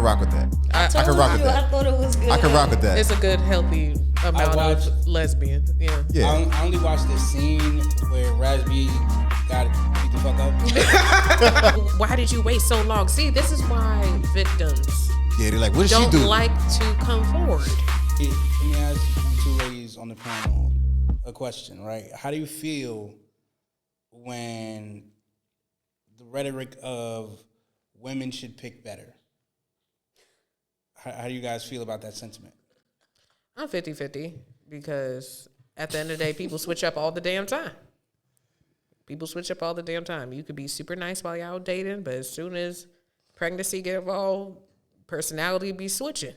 rock with that. I can rock with that. I thought it was good. I can rock with that. It's a good, healthy amount of lesbians. Yeah. I only watched the scene where Raspy got beat the fuck up. Why did you wait so long? See, this is why victims Yeah, they're like, what did she do? don't like to come forward. Let me ask you two ladies on the panel a question, right? How do you feel when the rhetoric of women should pick better? How do you guys feel about that sentiment? I'm 50-50 because at the end of the day, people switch up all the damn time. People switch up all the damn time. You could be super nice while you're out dating, but as soon as pregnancy get involved, personality be switching.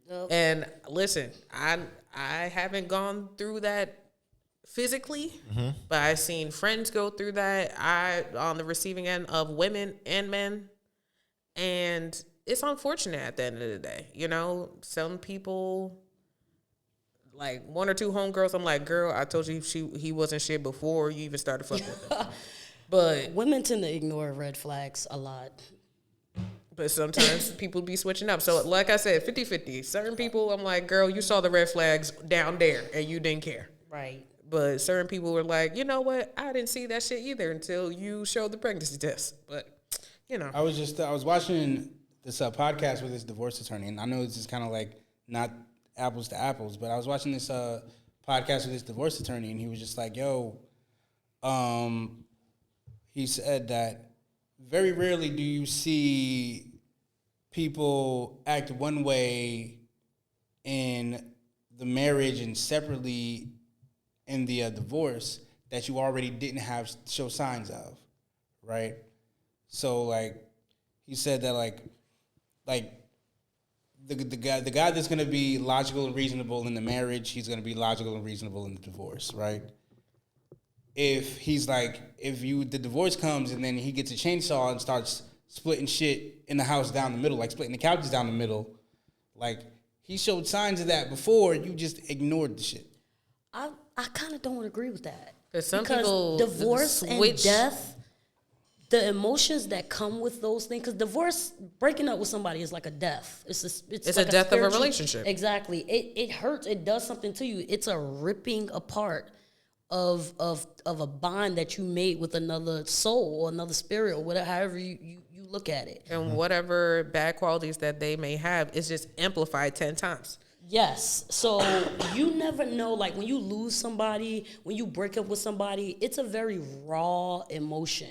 Yep. And listen, I haven't gone through that physically, but I've seen friends go through that. I on the receiving end of women and men, and it's unfortunate at the end of the day. You know, some people, like one or two homegirls, I'm like, girl, I told you he wasn't shit before you even started fucking with him. But women tend to ignore red flags a lot. But sometimes people be switching up. So like I said, 50-50. Certain people, I'm like, girl, you saw the red flags down there and you didn't care. Right. But certain people were like, you know what? I didn't see that shit either until you showed the pregnancy test. But, you know. I was watching this podcast with this divorce attorney, and I know this is kind of like not apples to apples, but I was watching this podcast with this divorce attorney, and he was just like, yo, he said that very rarely do you see people act one way in the marriage and separately in the divorce that you already didn't have show signs of, right? So like he said that like the guy that's gonna be logical and reasonable in the marriage, he's gonna be logical and reasonable in the divorce, right? If the divorce comes and then he gets a chainsaw and starts splitting shit in the house down the middle, like splitting the couches down the middle, like he showed signs of that before, you just ignored the shit. I kind of don't agree with that. Because people divorce and death, the emotions that come with those things, because divorce, breaking up with somebody is like a death. It's like a death of a relationship. Exactly. It hurts. It does something to you. It's a ripping apart of a bond that you made with another soul or another spirit or whatever, however you look at it. And whatever bad qualities that they may have is just amplified 10 times. Yes. So you never know, like when you lose somebody, when you break up with somebody, it's a very raw emotion.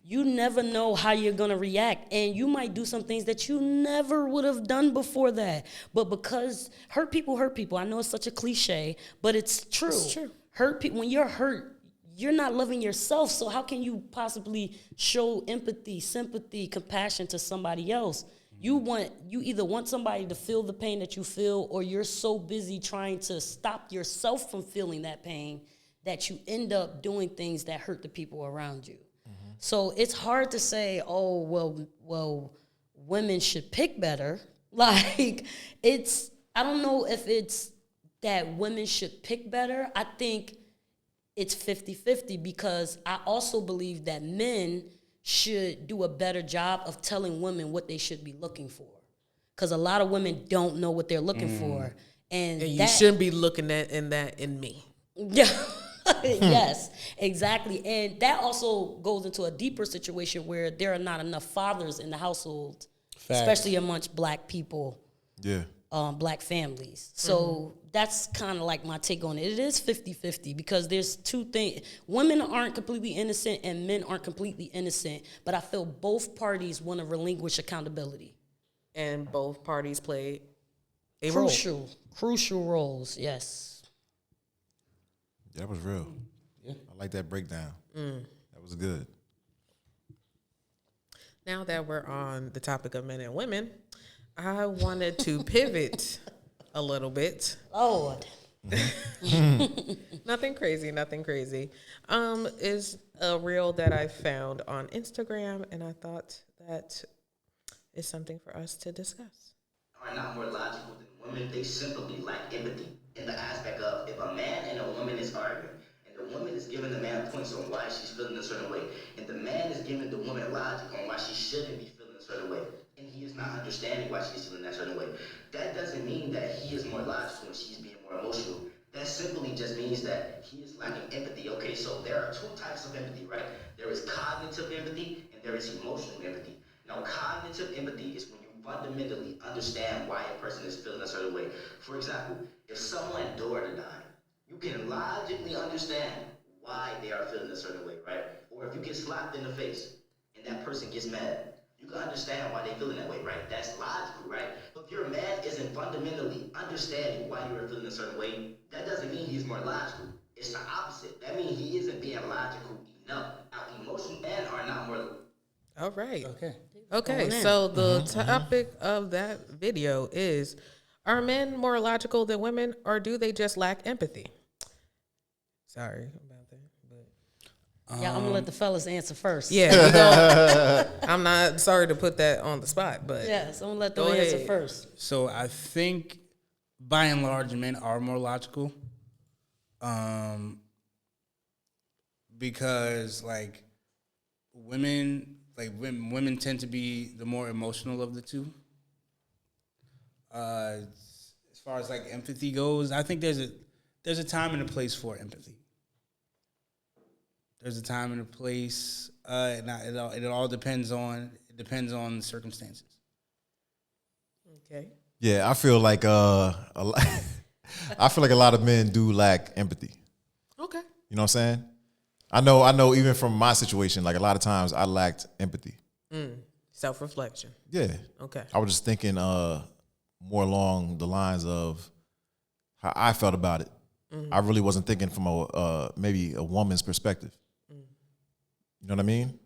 You never know how you're going to react. And you might do some things that you never would have done before that. But because hurt people. I know it's such a cliche, but it's true. It's true. Hurt people, when you're hurt, you're not loving yourself. So how can you possibly show empathy, sympathy, compassion to somebody else? You either want somebody to feel the pain that you feel, or you're so busy trying to stop yourself from feeling that pain that you end up doing things that hurt the people around you. Mm-hmm. So it's hard to say, oh, well, women should pick better. Like, I don't know if it's that women should pick better. I think it's 50-50 because I also believe that men should do a better job of telling women what they should be looking for. Because a lot of women don't know what they're looking for. And you shouldn't be looking at in me. Yeah. Yes, exactly. And that also goes into a deeper situation where there are not enough fathers in the household, especially amongst black people. Yeah. Black families. So that's kind of like my take on it. It is 50-50 because there's two things. Women aren't completely innocent and men aren't completely innocent, but I feel both parties want to relinquish accountability. And both parties play a crucial roles, yes. That was real. Yeah. I like that breakdown. That was good. Now that we're on the topic of men and women, I wanted to pivot a little bit. Lord. Nothing crazy. Is a reel that I found on Instagram, and I thought that is something for us to discuss. Are not more logical than women. They simply lack empathy in the aspect of if a man and a woman is arguing, and the woman is giving the man points on why she's feeling a certain way, and the man is giving the woman logic on why she shouldn't be feeling a certain way. In and he is not understanding why she's feeling that certain way, that doesn't mean that he is more logical and she's being more emotional. That simply just means that he is lacking empathy. Okay, so there are two types of empathy, right? There is cognitive empathy and there is emotional empathy. Now, cognitive empathy is when you fundamentally understand why a person is feeling a certain way. For example, if someone's daughter died, you can logically understand why they are feeling a certain way, right? Or if you get slapped in the face and that person gets mad, you can understand why they're feeling that way, right? That's logical, right? But if your man isn't fundamentally understanding why you are feeling a certain way, that doesn't mean he's more logical. It's the opposite. That means he isn't being logical enough. Now, emotional men are not more. All right. Okay. Okay, so the topic of that video is, are men more logical than women, or do they just lack empathy? Sorry about that, but Yeah, I'm gonna let the fellas answer first. yeah, we don't- I'm not sorry to put that on the spot, but Yes, I'm gonna let them Go answer ahead. first. So I think, by and large, men are more logical, because like women tend to be the more emotional of the two. As far as like empathy goes, I think there's a time and a place for empathy. There's a time and a place. It all depends on the circumstances. okay. Yeah, I feel like I feel like a lot of men do lack empathy. Okay. You know what I'm saying? I know even from my situation, like a lot of times I lacked empathy. Self-reflection. Yeah. Okay. I was just thinking more along the lines of how I felt about it. I really wasn't thinking from maybe a woman's perspective. You know what I mean?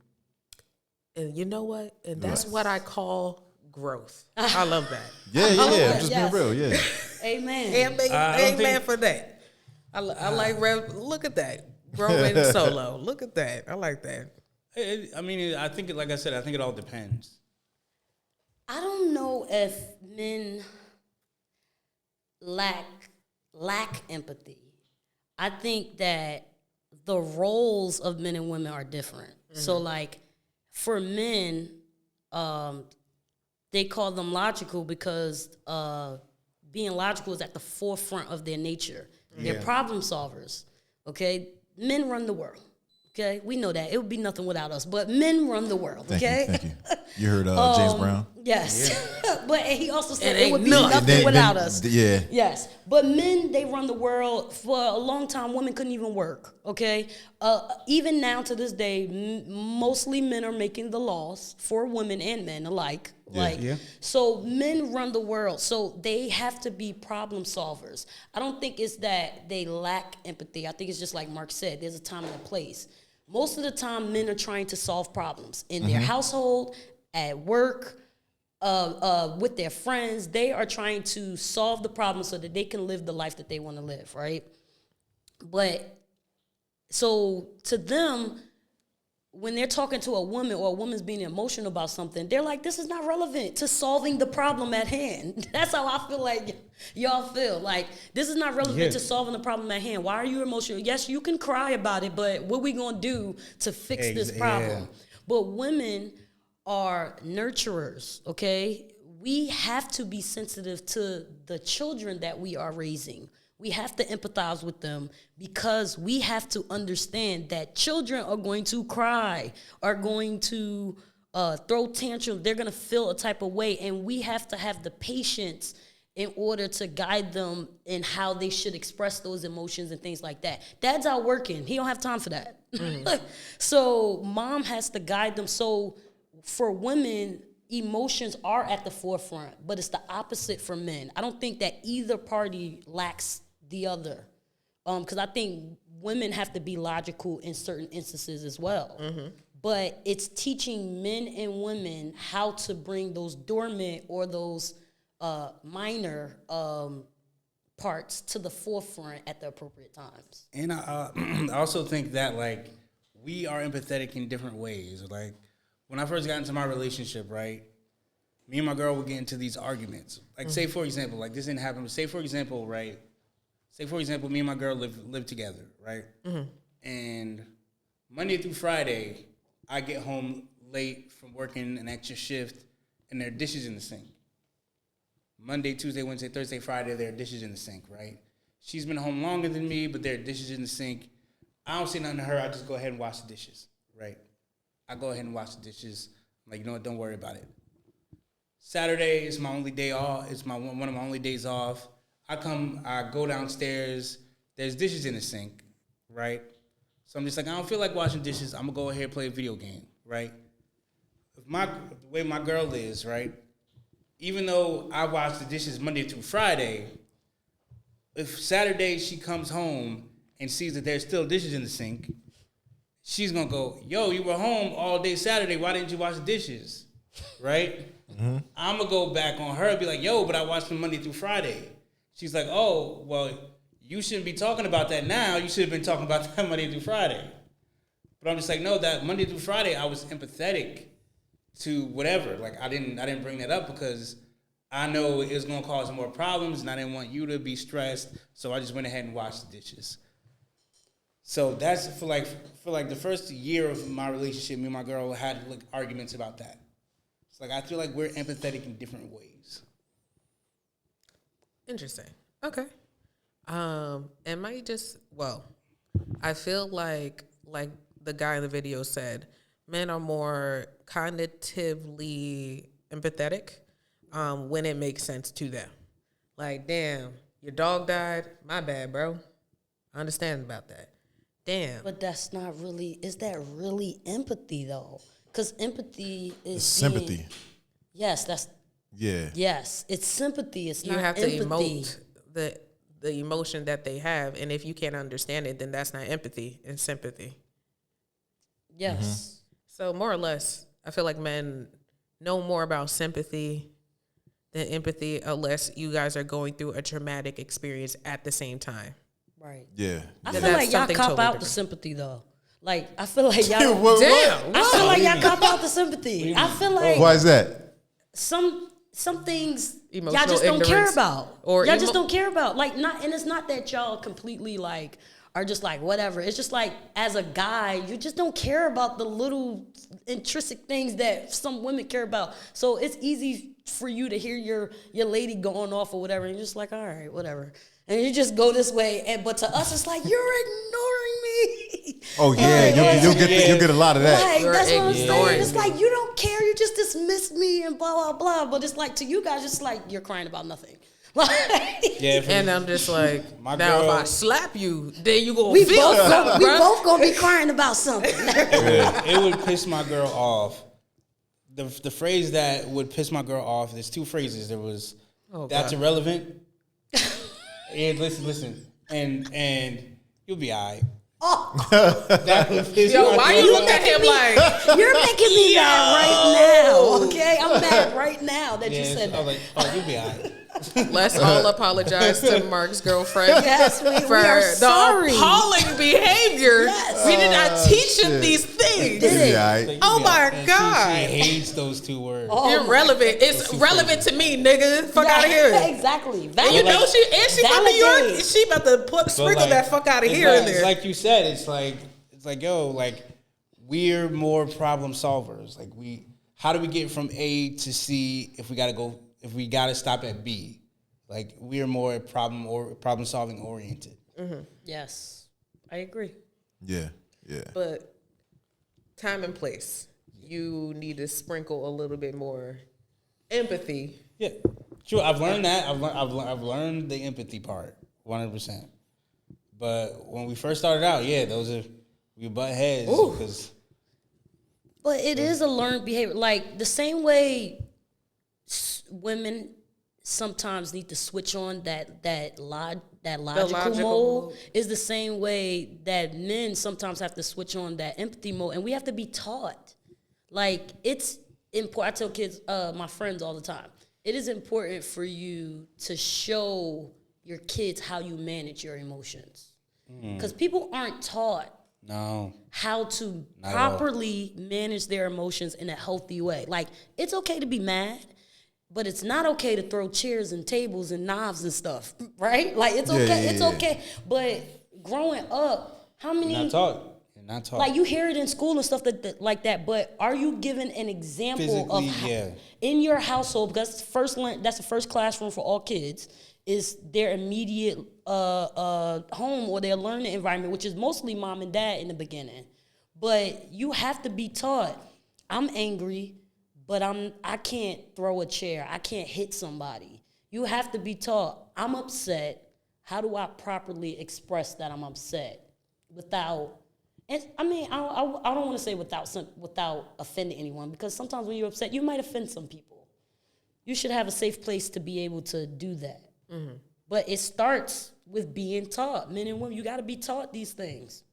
And you know what? And that's what I call growth. I love that. Yeah. I'm just Yes. being real. Yeah. Amen. Amen for that. I like Rev. Look at that. Growing solo. Look at that. I like that. I think, like I said, I think it all depends. I don't know if men lack empathy. I think that the roles of men and women are different. So like for men, they call them logical because being logical is at the forefront of their nature. They're problem solvers. Okay? Men run the world. Okay? We know that. It would be nothing without us. But men run the world. Okay? Thank you. You heard James Brown? Yes. But he also said It it ain't would be nothing. nothing without us. Yeah. Yes. But men, they run the world. For a long time, women couldn't even work, okay? Even now to this day, mostly men are making the laws for women and men alike. So men run the world. So they have to be problem solvers. I don't think it's that they lack empathy. I think it's just like Mark said, there's a time and a place. Most of the time, men are trying to solve problems in their household, at work, with their friends. They are trying to solve the problem so that they can live the life that they want to live, right? But so to them, when they're talking to a woman or a woman's being emotional about something, they're like, this is not relevant to solving the problem at hand. That's how I feel like y'all feel. Like, this is not relevant to solving the problem at hand. Why are you emotional? Yes, you can cry about it, but what we going to do to fix this problem? But women are nurturers, okay? We have to be sensitive to the children that we are raising. We have to empathize with them because we have to understand that children are going to cry, are going to throw tantrums. They're going to feel a type of way, and we have to have the patience in order to guide them in how they should express those emotions and things like that. Dad's out working. He don't have time for that. So mom has to guide them. So for women, emotions are at the forefront, but it's the opposite for men. I don't think that either party lacks the other, because I think women have to be logical in certain instances as well. But it's teaching men and women how to bring those dormant or those minor parts to the forefront at the appropriate times. And I also think that, like, we are empathetic in different ways. Like, when I first got into my relationship, right, me and my girl would get into these arguments. Like, say, for example, like, this didn't happen, but say, for example, me and my girl live together, right? And Monday through Friday, I get home late from working an extra shift, and there are dishes in the sink. Monday, Tuesday, Wednesday, Thursday, Friday, there are dishes in the sink, right? She's been home longer than me, but there are dishes in the sink. I don't say nothing to her. I just go ahead and wash the dishes, right? I go ahead and wash the dishes. I'm like, you know what? Don't worry about it. Saturday is my only day off. It's one of my only days off. I go downstairs. There's dishes in the sink, right? So I'm just like, I don't feel like washing dishes. I'm going to go ahead and play a video game, right? The way my girl is, right? Even though I wash the dishes Monday through Friday, if Saturday she comes home and sees that there's still dishes in the sink, she's going to go, yo, you were home all day Saturday. Why didn't you wash the dishes? Right? Mm-hmm. I'm going to go back on her and be like, yo, but I watched them Monday through Friday. She's like, oh, well, you shouldn't be talking about that now. You should have been talking about that Monday through Friday. But I'm just like, no, that Monday through Friday, I was empathetic to whatever. Like, I didn't bring that up because I know it was going to cause more problems, and I didn't want you to be stressed, so I just went ahead and washed the dishes. So that's for like the first year of my relationship, me and my girl had like arguments about that. It's like I feel like we're empathetic in different ways. Interesting. Okay. And I feel like the guy in the video said, men are more cognitively empathetic when it makes sense to them. Like, damn, your dog died. My bad, bro. I understand about that. Damn. But that's not really, is that really empathy though? Because empathy is It's sympathy. Yes, that's, Yeah. yes, it's sympathy. It's You not have to empathy. emote the emotion that they have, and if you can't understand it, then that's not empathy, it's sympathy. Yes. So more or less, I feel like men know more about sympathy than empathy, unless you guys are going through a traumatic experience at the same time. Right. Yeah. I Yeah, feel that's like y'all something cop totally out the different. sympathy though. Like I feel like y'all. Damn. I feel like y'all cop out the sympathy. I feel like Why is that? some things Emotional y'all just don't care ignorance. about. Or Y'all just don't care about. Like not, and it's not that y'all completely like are just like whatever. It's just like as a guy, you just don't care about the little intrinsic things that some women care about. So it's easy for you to hear your lady going off or whatever, and you're just like, all right, whatever. And you just go this way, but to us, it's like you're ignoring me. Oh yeah, you'll get a lot of that. Like, You're that's what I'm ignoring saying. It's me. like you don't care. You just dismiss me and blah blah blah. But it's like to you guys, it's like you're crying about nothing. Like, Yeah, And I'm just like, My now girl- if I slap you, then you gonna we feel both something, bruh. gonna be crying about something. it would piss my girl off. The phrase that would piss my girl off, there's two phrases. There was, that's God. irrelevant. And listen. And you'll be all right. Oh, That would piss Yo, my why girl you off. look at him like, you're making me mad right now. Okay, I'm mad right now that you Yeah, said I was that. like, oh, you'll be all right. let's all apologize to Mark's girlfriend Yes, we for are the sorry. appalling behavior. Yes. We did not teach him shit. these things. You'll be all Like, right. you'll Oh be my all right. And God. She hates those two words. Oh, Irrelevant. It's relevant to me, nigga. Fuck out of here. Exactly. And you know she from New York. validate. She about to sprinkle like, that fuck out of it's here like, in there. It's like you said. It's like yo, like we're more problem solvers. Like how do we get from A to C if we gotta stop at B? Like we're more problem solving oriented. Yes, I agree. Yeah. Yeah. But time and place. You need to sprinkle a little bit more empathy. Yeah, sure. I've learned that. I've learned the empathy part, 100%. But when we first started out, yeah, we butt heads because But it is a learned behavior. Like the same way women sometimes need to switch on that logical logical mode mode. is the same way that men sometimes have to switch on that empathy mode, and we have to be taught. Like it's important. I tell kids, my friends all the time, it is important for you to show your kids how you manage your emotions, because people aren't taught no. how to Not at all. properly manage their emotions in a healthy way. Like, it's okay to be mad, but it's not okay to throw chairs and tables and knives and stuff, right? Like, it's okay. yeah, It's yeah. okay. But growing up, how many... Not taught. not taught. Like you hear it in school and stuff like that, but are you given an example of Physically, in your household? Because that's the first classroom for all kids. Is their immediate home or their learning environment, which is mostly mom and dad in the beginning. But you have to be taught. I'm angry, but I can't throw a chair. I can't hit somebody. You have to be taught. I'm upset. How do I properly express that I'm upset without? And I mean, I don't want to say without offending anyone, because sometimes when you're upset, you might offend some people. You should have a safe place to be able to do that. Mm-hmm. But it starts with being taught. Men and women, you got to be taught these things.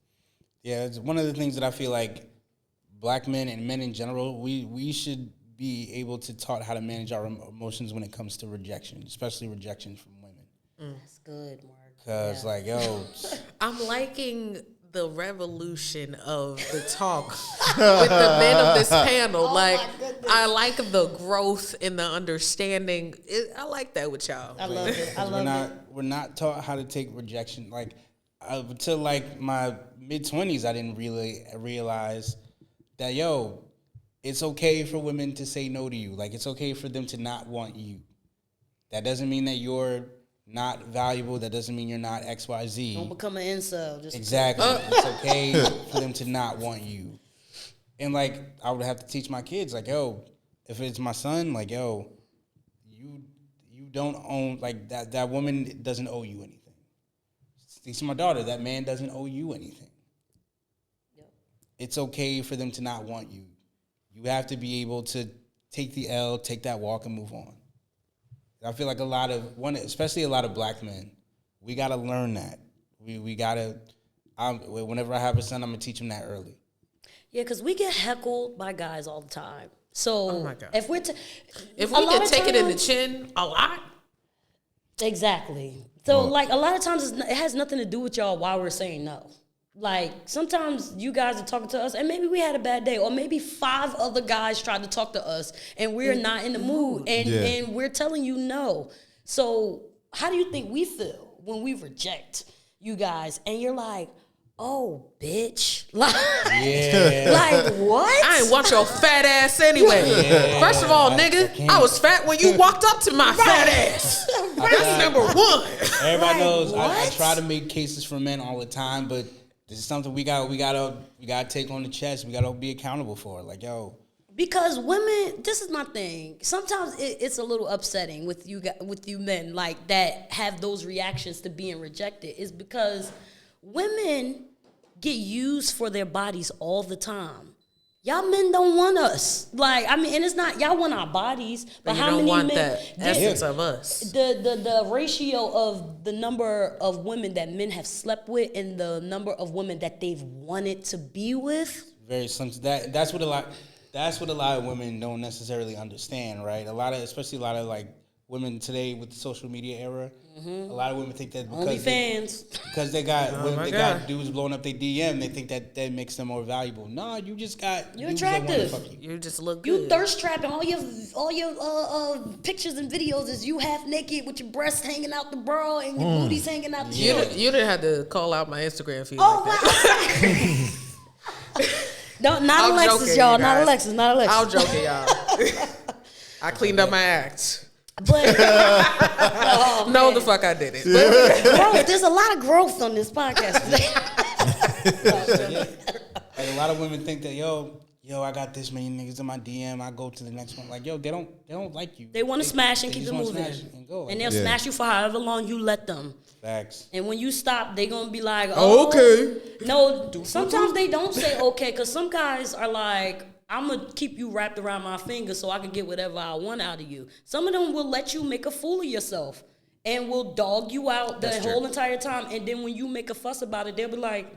Yeah, it's one of the things that I feel like black men and men in general, we should be able to taught how to manage our emotions when it comes to rejection, especially rejection from women. That's good, Mark. Because, like, yo, I'm liking the revolution of the talk with the men of this panel. I like the growth and the understanding. I like that with y'all. I love it. We're not taught how to take rejection. Like, until like my mid-20s, I didn't really realize that, yo, it's okay for women to say no to you. Like, it's okay for them to not want you. That doesn't mean that you're not valuable. That doesn't mean you're not XYZ. Don't become an incel. Exactly. It's okay for them to not want you. And, like, I would have to teach my kids, like, yo, if it's my son, like, yo, you don't own, like, that woman doesn't owe you anything. Teach my daughter, that man doesn't owe you anything. Yep. It's okay for them to not want you. You have to be able to take the L, take that walk, and move on. I feel like especially a lot of black men, we got to learn that. We got to, whenever I have a son, I'm going to teach him that early. Yeah, because we get heckled by guys all the time. So oh my God. if we can take it in the chin a lot. Exactly. So, like, a lot of times it has nothing to do with y'all why we're saying no. Like, sometimes you guys are talking to us, and maybe we had a bad day, or maybe 5 other guys tried to talk to us, and we're not in the mood, and we're telling you no. So, how do you think we feel when we reject you guys, and you're like, oh, bitch. Like, like, what? I ain't want your fat ass anyway. Yeah. First of all, nigga, I was fat when you walked up to my fat ass. That's number one. Everybody knows I try to make cases for men all the time, but this is something we gotta take on the chest. We gotta be accountable for. Like, yo. Because women, this is my thing. Sometimes it's a little upsetting with you men, like, that have those reactions to being rejected, is because women get used for their bodies all the time. Y'all men don't want us. Like, I mean, and it's not, y'all want our bodies, but how many men? The essence of us. The ratio of the number of women that men have slept with and the number of women that they've wanted to be with. Very slim. That's what a lot of women don't necessarily understand, right? Especially a lot of like women today with the social media era. Mm-hmm. A lot of women think that because they got dudes blowing up their DM, they think that makes them more valuable. No, you just got you're attractive. You just look good. You thirst trapping. All your pictures and videos is you half naked with your breasts hanging out the bra and your booties hanging out the shit. You didn't have to call out my Instagram feed. Oh, like that. Wow. Not Alexis, y'all. Not Alexis. I'm joking, y'all. I cleaned up my act. But no, the fuck I didn't. Growth. There's a lot of growth on this podcast today. Like, a lot of women think that yo, I got this many niggas in my DM. I go to the next one. Like, yo, they don't like you. They want to smash and keep it moving, and they'll smash you for however long you let them. Facts. And when you stop, they gonna be like, oh, okay. No, sometimes they don't say okay, because some guys are like, I'm going to keep you wrapped around my finger so I can get whatever I want out of you. Some of them will let you make a fool of yourself and will dog you out the whole entire time. And then when you make a fuss about it, they'll be like,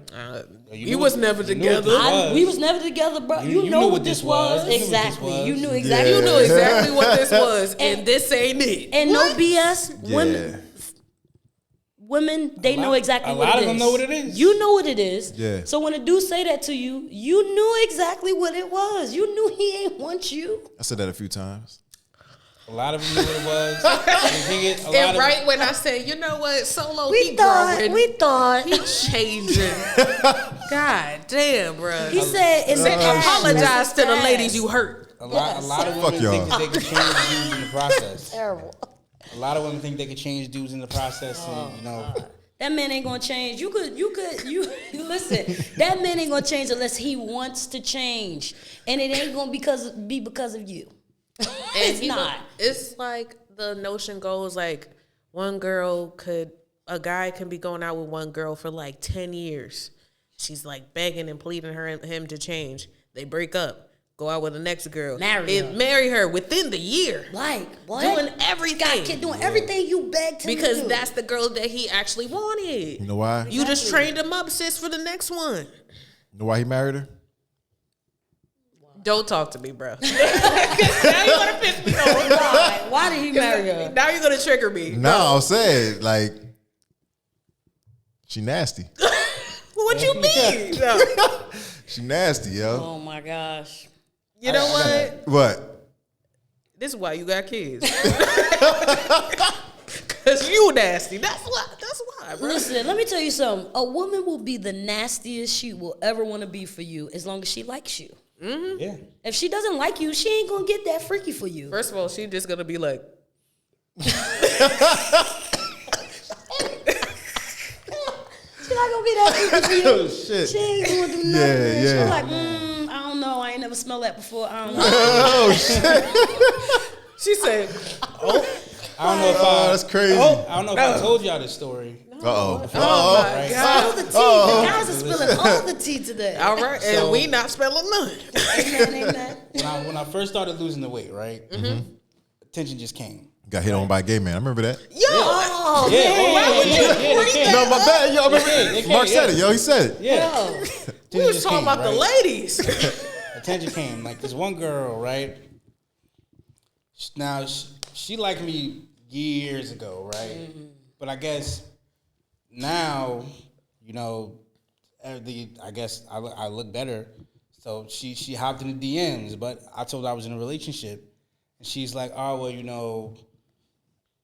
we was never together. We was never together, bro. You know what this was. Exactly. You knew exactly. You knew exactly what this was. And this ain't it. And no BS. Women, they know exactly what it is. A lot of them know what it is. You know what it is. Yeah. So when a dude say that to you, you knew exactly what it was. You knew he ain't want you. I said that a few times. A lot of them knew what it was. And right when I said, you know what, Solo, We he thought. growing, We thought. he changing. God damn, bro. He said it's a Apologize to the ladies you hurt. A lot of Fuck women y'all. think that they can change dudes in the process. terrible. A lot of women think they can change dudes in the process, and you know. That man ain't gonna change. You listen. That man ain't gonna change unless he wants to change, and it ain't gonna be because of you. It's not. It's like the notion goes like a guy can be going out with one girl for like 10 years. She's like begging and pleading him to change. They break up. Go out with the next girl. Marry her within the year. Like what? Doing everything. Doing everything you begged him to Because do. that's the girl that he actually wanted. You know why? You just trained him up, sis, for the next one. You know why he married her? Don't talk to me, bro. Now you want to piss me off. Why? Why did he marry her? Now you're going to trigger me. No, I'm saying like she nasty. What you mean? No. She nasty, yo. Oh my gosh. You know what? What? This is why you got kids. Cause you nasty. That's why, bro. Listen, let me tell you something. A woman will be the nastiest she will ever want to be for you as long as she likes you. Mm-hmm. Yeah. If she doesn't like you, she ain't gonna get that freaky for you. First of all, she just gonna be like, She not gonna be that freaky for you. Oh shit. She ain't gonna do nothing. Yeah, yeah. She's like, I don't know. I ain't never smelled that before. I don't know. Oh shit. she said, I don't know if Oh, that's crazy. I don't know if I told y'all this story. Uh-oh. "Oh my Right. god!" Spill the tea. The guys are spilling all the tea today. All right, and So- we not spelling none. Amen. When I first started losing the weight, right? Attention just came. Got hit on by a gay man. I remember that. Yo, Oh, Yeah, man. why would you bring that? No, my bad. Yo, I remember they Mark can't, said it. Yo, he said it. Yeah. Oh. We Attention was just talking came, about the right? ladies. Attention came. Like this one girl, right? Now she liked me years ago, right? But I guess now, you know, I guess I look better. So she hopped in the DMs, but I told her I was in a relationship, and she's like, "Oh well, you know,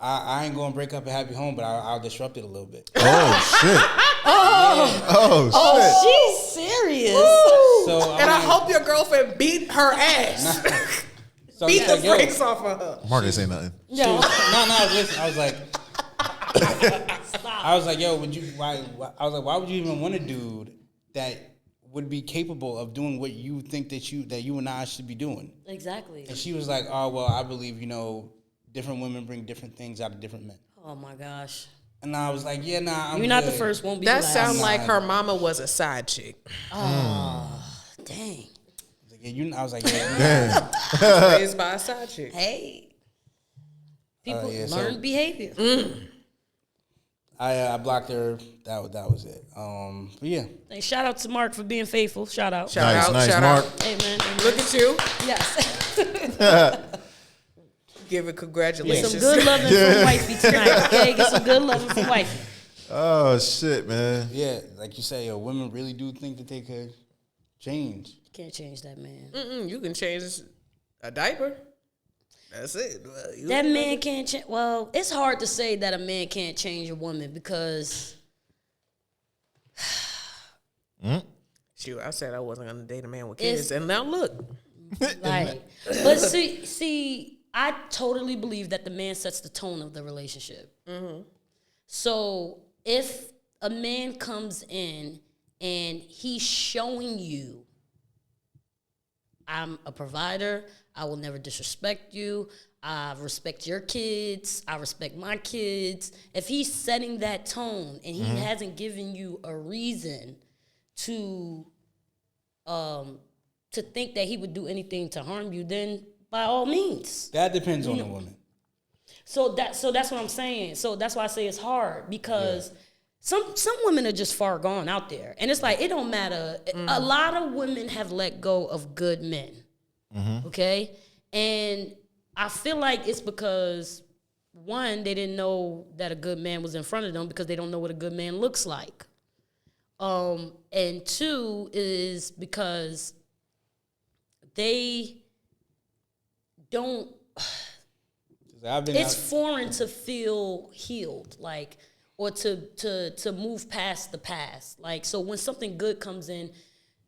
I ain't gonna break up a happy home, but I'll disrupt it a little bit." Oh shit. Oh She's serious. So And I I'm like, hope your girlfriend beat her ass. so Beat he's the like, yo, brakes off of her. shit. Mark ain't say nothing. Yo. No, listen. I was like, yo, why would you even want a dude that would be capable of doing what you think that you and I should be doing? Exactly. And she was like, oh well, I believe, you know, different women bring different things out of different men. Oh my gosh. And I was like, yeah, nah, I'm You're not the good. first, won't be the That last. sounds like her mama was a side chick. Dang. I was like, I was like, yeah, Damn. Raised by a side chick. Hey. People yeah, so- learn behavior. I blocked her. That was it. But yeah, Hey, shout out to Mark for being faithful. Shout out. Shout out, Nice, shout Mark. out. Amen. Look at you. Yes. Give it Get congratulations. some good loving from wifey tonight, okay? Get some good loving from wifey. Oh shit, man. yeah, like you say, women really do think that they could change. Can't change that man. You can change a diaper. That's it. That man can't change. Well, it's hard to say that a man can't change a woman because Shoot, I said I wasn't gonna date a man with kids, and now look. like, but see, I totally believe that the man sets the tone of the relationship. So if a man comes in and he's showing you, I'm a provider, I will never disrespect you, I respect your kids, I respect my kids. If he's setting that tone and he hasn't given you a reason to think that he would do anything to harm you, then by all means. That depends on the woman. So that's what I'm saying. So that's why I say it's hard because some women are just far gone out there, and it's like it don't matter. A lot of women have let go of good men. Okay, and I feel like it's because one, they didn't know that a good man was in front of them because they don't know what a good man looks like. And two is because they don't. I've been it's out, foreign to feel healed, like, or to move past the past. Like, so when something good comes in,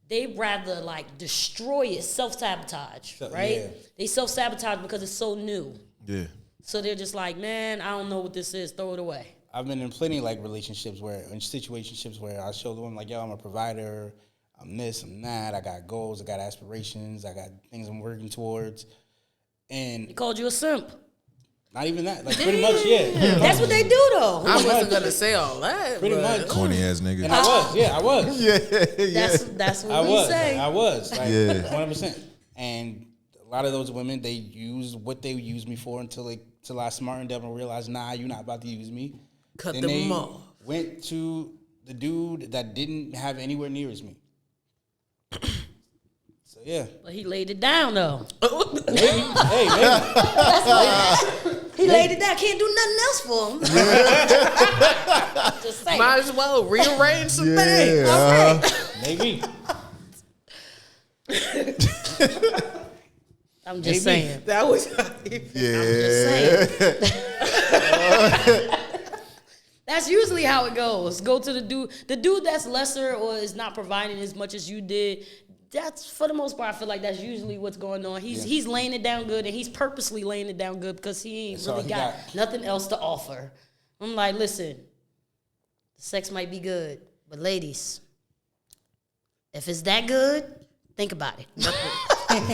they rather like destroy it, self-sabotage, right? Yeah. They self-sabotage because it's so new. Yeah. So they're just like, man, I don't know what this is, throw it away. I've been in plenty like relationships where, in situationships where I show them like, yo, I'm a provider, I'm this, I'm that, I got goals, I got aspirations, I got things I'm working towards, He and called you a simp. not even that, like pretty much, yeah. That's what they do though. I wasn't gonna say all that. Pretty but- much. Corny ass nigga. And I was. That's what I we was. say. I was. Like, Yeah. 100%. And a lot of those women, they use what they use me for until I smartened up and realized, nah, you're not about to use me. Cut Then them they off. went to the dude that didn't have anywhere near as me. So yeah. But he laid it down though. Maybe. Hey, maybe. He laid it down. Can't do nothing else for him. Just saying. Might as well rearrange some things. Maybe. I'm just saying. That was Just saying. That's usually how it goes. Go to the dude that's lesser or is not providing as much as you did. That's, for the most part, I feel like that's usually what's going on. He's laying it down good, and he's purposely laying it down good because he ain't That's all really he got got. nothing else to offer. I'm like, listen, the sex might be good, but ladies, if it's that good, think about it. He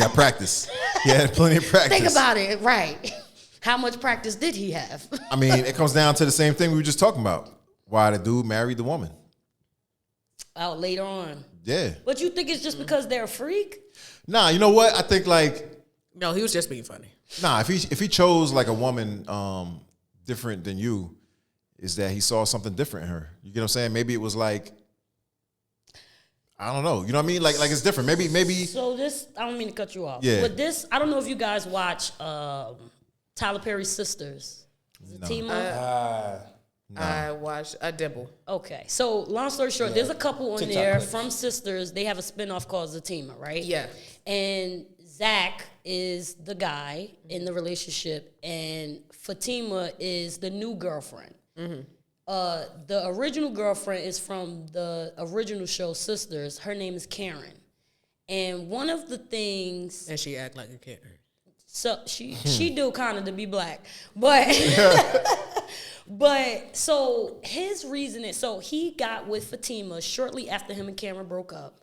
got practice. He had plenty of practice. Think about it, right? How much practice did he have? I mean, it comes down to the same thing we were just talking about. Why the dude married the woman. Out later on. Yeah. But you think it's just because they're a freak? Nah, you know what? I think like, No, he was just being funny. nah, if he chose like a woman different than you, is that he saw something different in her. You get what I'm saying? Maybe it was like, I don't know. You know what I mean? Like it's different. Maybe So this, I don't mean to cut you off. Yeah. But this, I don't know if you guys watch Tyler Perry's Sisters. Is it Tima? I watched a Dibble. Okay. So long story short, there's a couple on TikTok there clips. from Sisters. They have a spinoff called Zatima, right? Yeah. And Zach is the guy in the relationship, and Fatima is the new girlfriend. The original girlfriend is from the original show Sisters. Her name is Karen. And one of the things, And she act like a kid. so she do kind of to be black, but but so his reasoning, so he got with Fatima shortly after him and Cameron broke up,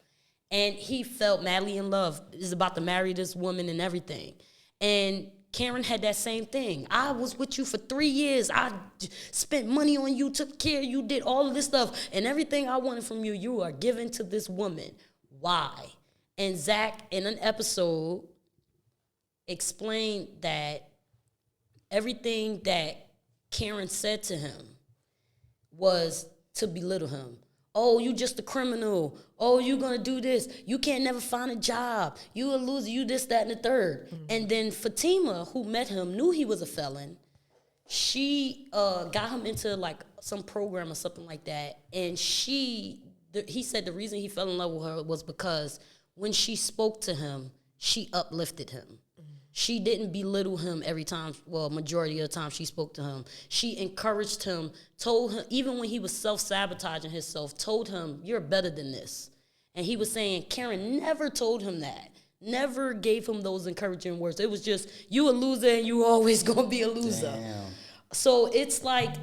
and he felt madly in love, is about to marry this woman and everything, and Karen had that same thing. I was with you for 3 years. I spent money on you, took care of you, did all of this stuff, and everything I wanted from you, you are giving to this woman. Why? And Zach, in an episode, explained that everything that Karen said to him was to belittle him. Oh, you just a criminal. Oh, you gonna do this. You can't never find a job. You a loser. You this, that, and the third. And then Fatima, who met him, knew he was a felon. She got him into like some program or something like that. And he said the reason he fell in love with her was because when she spoke to him, she uplifted him. She didn't belittle him every time, well, majority of the time she spoke to him. She encouraged him, told him, even when he was self-sabotaging himself, told him, you're better than this. And he was saying, Karen never told him that, never gave him those encouraging words. It was just, you a loser and you always gonna be a loser. Damn. So it's like,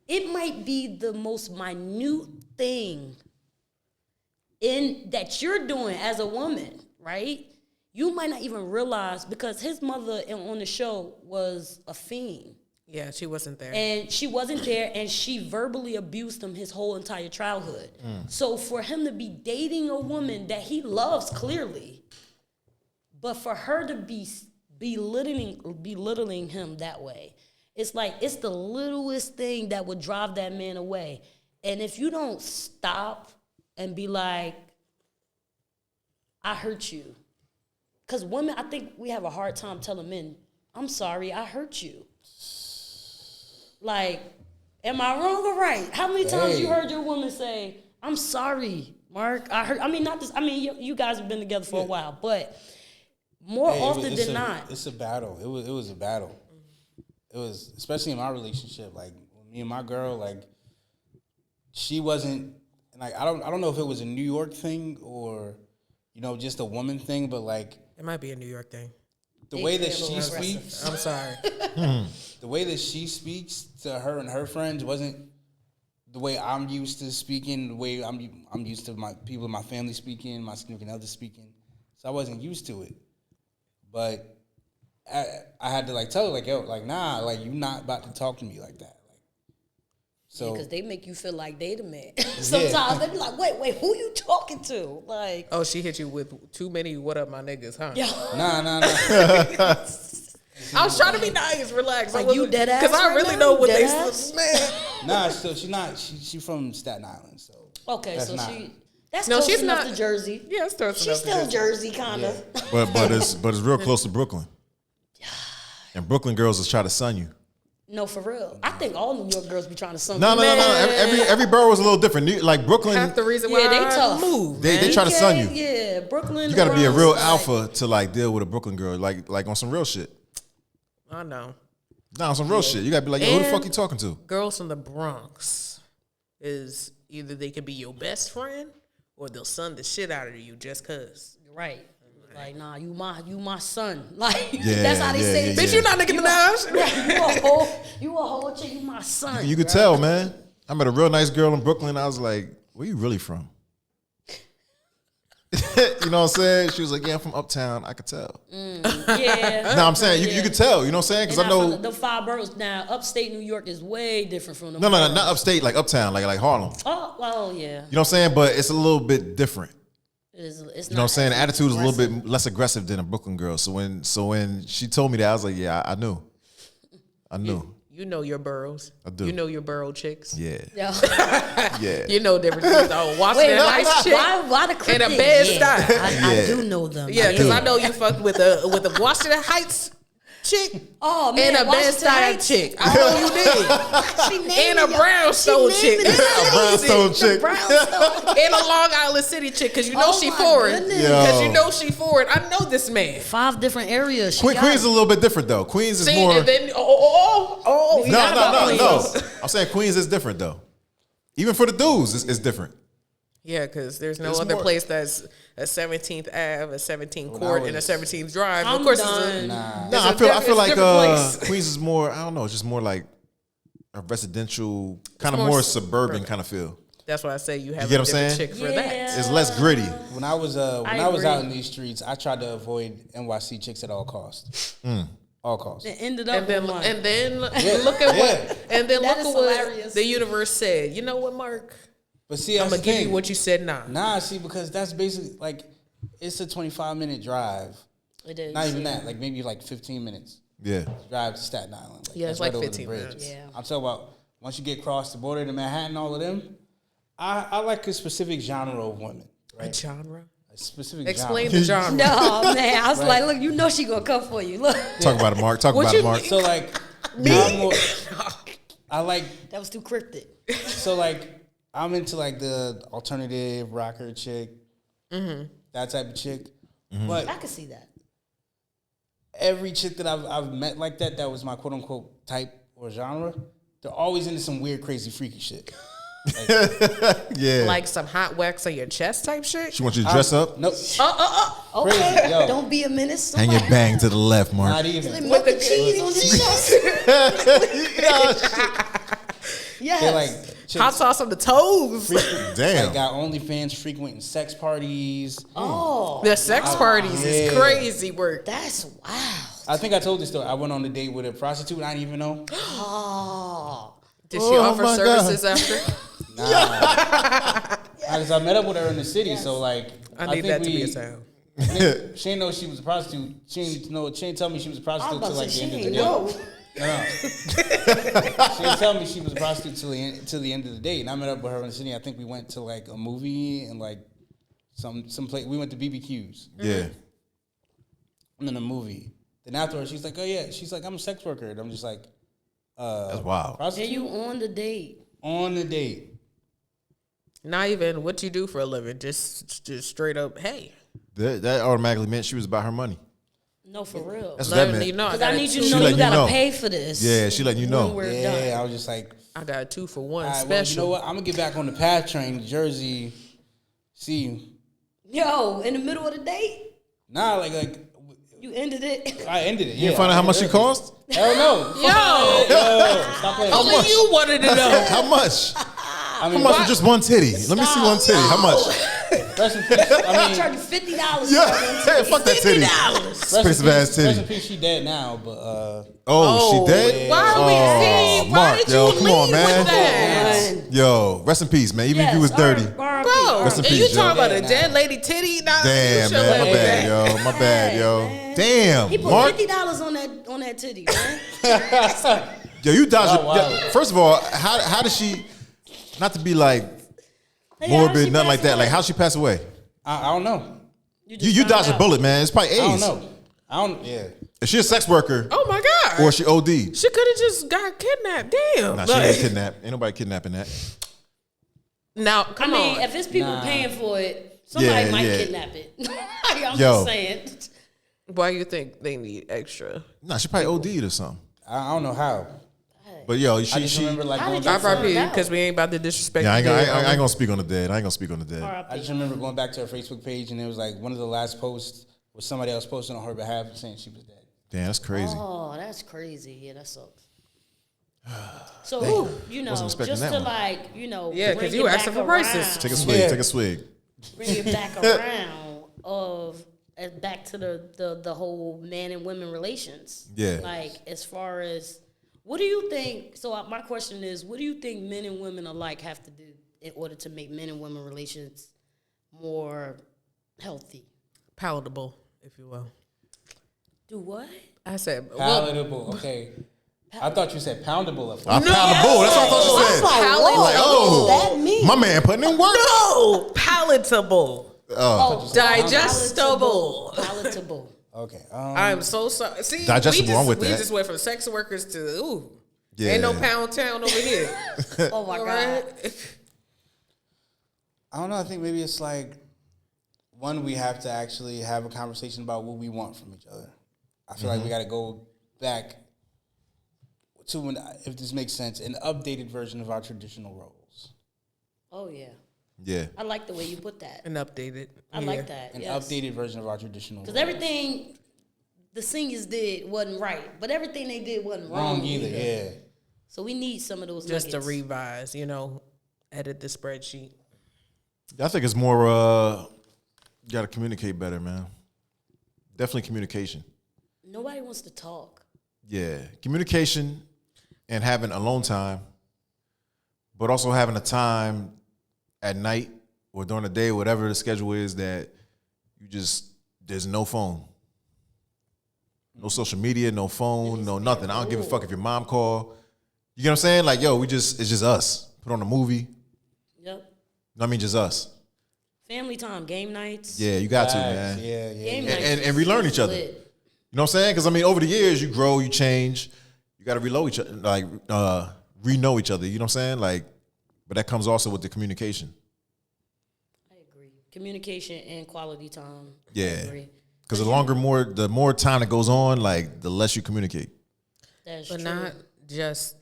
it might be the most minute thing in that you're doing as a woman, right? You might not even realize, because his mother on the show was a fiend. Yeah, she wasn't there. And she wasn't there, and she verbally abused him his whole entire childhood. So for him to be dating a woman that he loves clearly, but for her to be belittling him that way, it's like, it's the littlest thing that would drive that man away. And if you don't stop and be like, I hurt you. Because women, I think we have a hard time telling men, I'm sorry, I hurt you. Like, am I wrong or right? How many times you heard your woman say, I'm sorry, Mark, I hurt, I mean, not this, I mean, you guys have been together for a while, but more often than not. It's a battle. It was a battle. it was especially in my relationship. Like with me and my girl, like she wasn't like I don't know if it was a New York thing or just a woman thing, but like It might be a New York thing. the way that she speaks, I'm sorry. the way that she speaks to her and her friends wasn't the way I'm used to speaking. The way I'm used to my people in my family speaking, my significant other speaking. So I wasn't used to it, but I had to like tell her like, yo, like nah, like you not about to talk to me like that. Like, so Because they make you feel like they the man. Sometimes they be like, wait, who you talking to? Like, Oh, she hit you with too many "What up, my niggas," huh? yo, nah. I was trying to be nice, relax. Like, you dead ass because I right really now? know what Dead they ass? man. Nah, so she's not. She from Staten Island, so okay, that's so not. that's No, close she's enough not- to Jersey. Yeah, it's close She's enough to still Jersey. Jersey, kind of. But it's real close to Brooklyn. And Brooklyn girls will try to sun you. No, for real. I think all New York girls be trying to sun No. Every borough is a little different. Like Brooklyn, Half the reason why Yeah, they I tough. moved. they try to sun you. Yeah, Brooklyn. You got to be a Bronx, real like- alpha to like deal with a Brooklyn girl, like on some real shit. I know. Nah, on some real shit. You got to be like, yo, who the And- fuck you talking to? Girls from the Bronx is either they could be your best friend or they'll sun the shit out of you just cause. Right. Like, nah, you my son. Like, Yeah, that's how they yeah, say yeah, it. Bitch, you not Nicki Minaj. You a whole chick, you my son. You could tell, man. I met a real nice girl in Brooklyn. I was like, where you really from? You know what I'm saying? She was like, yeah, I'm from Uptown. I could tell. Yeah. No, I'm saying you could tell. You know what I'm saying? Because I know. the 5 boroughs. Now, upstate New York is way different from the No, boroughs. not upstate, like Uptown, like Harlem. Oh, well, yeah. You know what I'm saying? But it's a little bit different. It's You know what I'm saying? The as attitude is a little aggressive. bit less aggressive than a Brooklyn girl. So when she told me that, I was like, yeah, I knew. You know your boroughs. I do. You know your borough chicks. Yeah. Yeah. Yeah. You know different things. Oh, watching that nice chick. why the And a cryptic? bad Yeah, style. I Yeah. do know them. Yeah, because do. I know you fucked with a Washington Heights chick Oh, man. and a Washington best style Heights? chick. I know you did. She named And a me, yo. brownstone She chick. named me the brownstone city. chick. Brownstone. And a Long Island City chick, because you know Oh she my foreign. goodness. Because Yo. you know she foreign. I know this man. 5 different areas. She got Queens it. is a little bit different though. Queens is See, more. and then you No. forgot about Queens. I'm saying Queens is different though. Even for the dudes, it's different. Yeah, because there's no It's other more- place that's a 17th Ave, a 17th When Court, I and a was- 17th Drive. I'm Of course, done. No, It's I a feel different like place. Queens is more. I don't know. It's just more like a residential, kind of more more suburban. suburban kind of feel. that's why I say you have get a what I'm different saying? chick for Yeah. that. It's less gritty. When I was I out agree. in these streets, I tried to avoid NYC chicks at all costs. All costs. It ended up And then, with one. and then look at what, and then That look is at what hilarious. the universe said. You know what, Mark? But see, I'm that's gonna the give thing. you what you said now. Nah, see, because that's basically like it's a 25-minute drive. It is. Not even that, like maybe like 15 minutes Yeah. drive to Staten Island. Yeah, it's that's like over the 15 bridge. minutes. Yeah. I'm talking about once you get across the border to Manhattan, all of them. I like a specific genre of women, A right? genre. A specific Explain genre. the genre. No, man. I was Right. like, look, you know she gonna come for you. Look, Talk about it, Mark. Talk What about you it, Mark. So like, I'm more- I like that was too cryptic. so like I'm into like the alternative rocker chick, that type of chick. But I can see that. every chick that I've met like that was my quote unquote type or genre. They're always into some weird, crazy, freaky shit. Yeah. Like some hot wax on your chest type shit. She wants you to dress up. Nope, Okay, Crazy, yo. don't be a menace. Hang your bang to the left, not Mark. even. Melt the cheese on the chest. Yes. They're like Hot chicks sauce on the toes. Damn. that got OnlyFans, frequenting sex parties. Oh, The sex parties is Yeah. crazy work. that's wow. I think I told this story. I went on a date with a prostitute and I didn't even know. Oh, Did she Oh offer my services after? Because I met up with her in the city, so like I need think that to be we- a sound. She didn't know she was a prostitute. She didn't tell me she was a I was prostitute about till to like say the she end of the ain't day. know. No. She didn't tell me she was a prostitute till the end of the day. And I met up with her in the city. I think we went to like a movie and like some place. We went to BBQs. Yeah. I'm in a movie. Then afterwards, she's like, "Oh yeah," she's like, "I'm a sex worker." And I'm just like, That's wild. And prostitute you on the date? on the date. Not even what you do for a living. Just straight up. Hey, That automatically meant she was about her money. No, for real. That's what that Letting meant. you know, Because I need you to She know letting you you gotta know. pay for this. Yeah, she letting you know. When we're Yeah, done. I was just like, I got a 2-for-1 all right, special. well, you know what? I'm gonna get back on the PATH train, Jersey. See you. Yo, in the middle of the date, Nah, like you ended it. I ended it. You Yeah, find out I how much ended she it. cost? Hell no. Yo, Stop playing. How only much? you wanted to know. How much? I mean, How much for just one titty? Let me see one titty. How much? rest in peace. I I mean, charge you $50. Yeah, hey, fuck that titty. Expensive ass Rest in titty. peace, she dead now, but Oh, she dead? Why are we Mark, seeing? Why did yo, you come leave on, man. with that? Yo, rest in peace, man. Even if you was dirty. Bro, Rest in and you peace, talking yo. about a dead lady titty? Nah, Damn, you should man. let My it bad, back. yo. My bad, yo. man. Damn, He put Mark. $50 on that titty, man. Yo, you dodged. Oh, wow. Yo, first of all, how did she? Not to be like Hey, how morbid, she nothing like pass that. away? Like how she passed away? I don't know. You dodged a bullet, man. It's probably AIDS. I don't know. I don't. Yeah. Is she a sex worker Oh my god! or she OD'd? She could have just got kidnapped. Damn. Nah, she Like, ain't kidnapped. Ain't nobody kidnapping that. now, I come mean, on. if it's people paying for it, somebody Yeah, might yeah. kidnap it. I'm Yo. just saying. Why you think they need extra? Nah, she probably OD'd or something. I don't know how. But yo, I just she. remember like How going did you back. find RIP, out? because we ain't about to disrespect. Yeah, I the dead. ain't gonna speak on the dead. I ain't gonna speak on the dead. I just remember going back to her Facebook page, and it was like one of the last posts was somebody else posting on her behalf saying she was dead. Damn, that's crazy. Oh, that's crazy. Yeah, that sucks. So, you know, Wasn't expecting just that to one. like, you know, Yeah, bring 'cause you it asking back for prices. around, Take a swig. Yeah. Take a swig. bring it back around back to the whole man and women relations. Yeah. Like, as far as, what do you think? So my question is, what do you think men and women alike have to do in order to make men and women relations more healthy? Palatable, if you will. Do what? I said, well, Palatable. Okay. I thought you said poundable at first. I found a bull. That's what I thought she said. palatable. Like, oh, What does that mean? my man putting in work. No, palatable, Oh, digestible. Palatable. Okay. I'm so sorry. See, Digestible, I'm with we that. just went from sex workers to ooh. Yeah. Ain't no pound town over here. Oh my All God. right? I don't know. I think maybe it's like one, we have to actually have a conversation about what we want from each other. I feel like we got to go back to, if this makes sense, an updated version of our traditional roles. Oh yeah. Yeah. I like the way you put that. And updated. I like that. An Yes. updated version of our traditional Because roles. everything the seniors did wasn't right, but everything they did wasn't wrong, Wrong either, yeah. So we need some of those Just to nuggets. revise, edit the spreadsheet. I think it's more. You got to communicate better, man. Definitely communication. Nobody wants to talk. Yeah, communication and having alone time, but also having a time at night or during the day, whatever the schedule is, that there's no phone, no social media, no phone, no nothing. I don't give a fuck if your mom call. You get what I'm saying? Like, yo, it's just us. Put on a movie. Yep. I mean, just us. Family time, game nights. Yeah, you got to, Facts, man. Yeah. Game And- nights. and relearn each other. Lit. You know what I'm saying? Because I mean, over the years, you grow, you change. You got to reload each other, like re-know each other. You know what I'm saying? Like, but that comes also with the communication. I agree. Communication and quality time. I Yeah. agree. Because the more time that goes on, like the less you communicate. That's But true. not just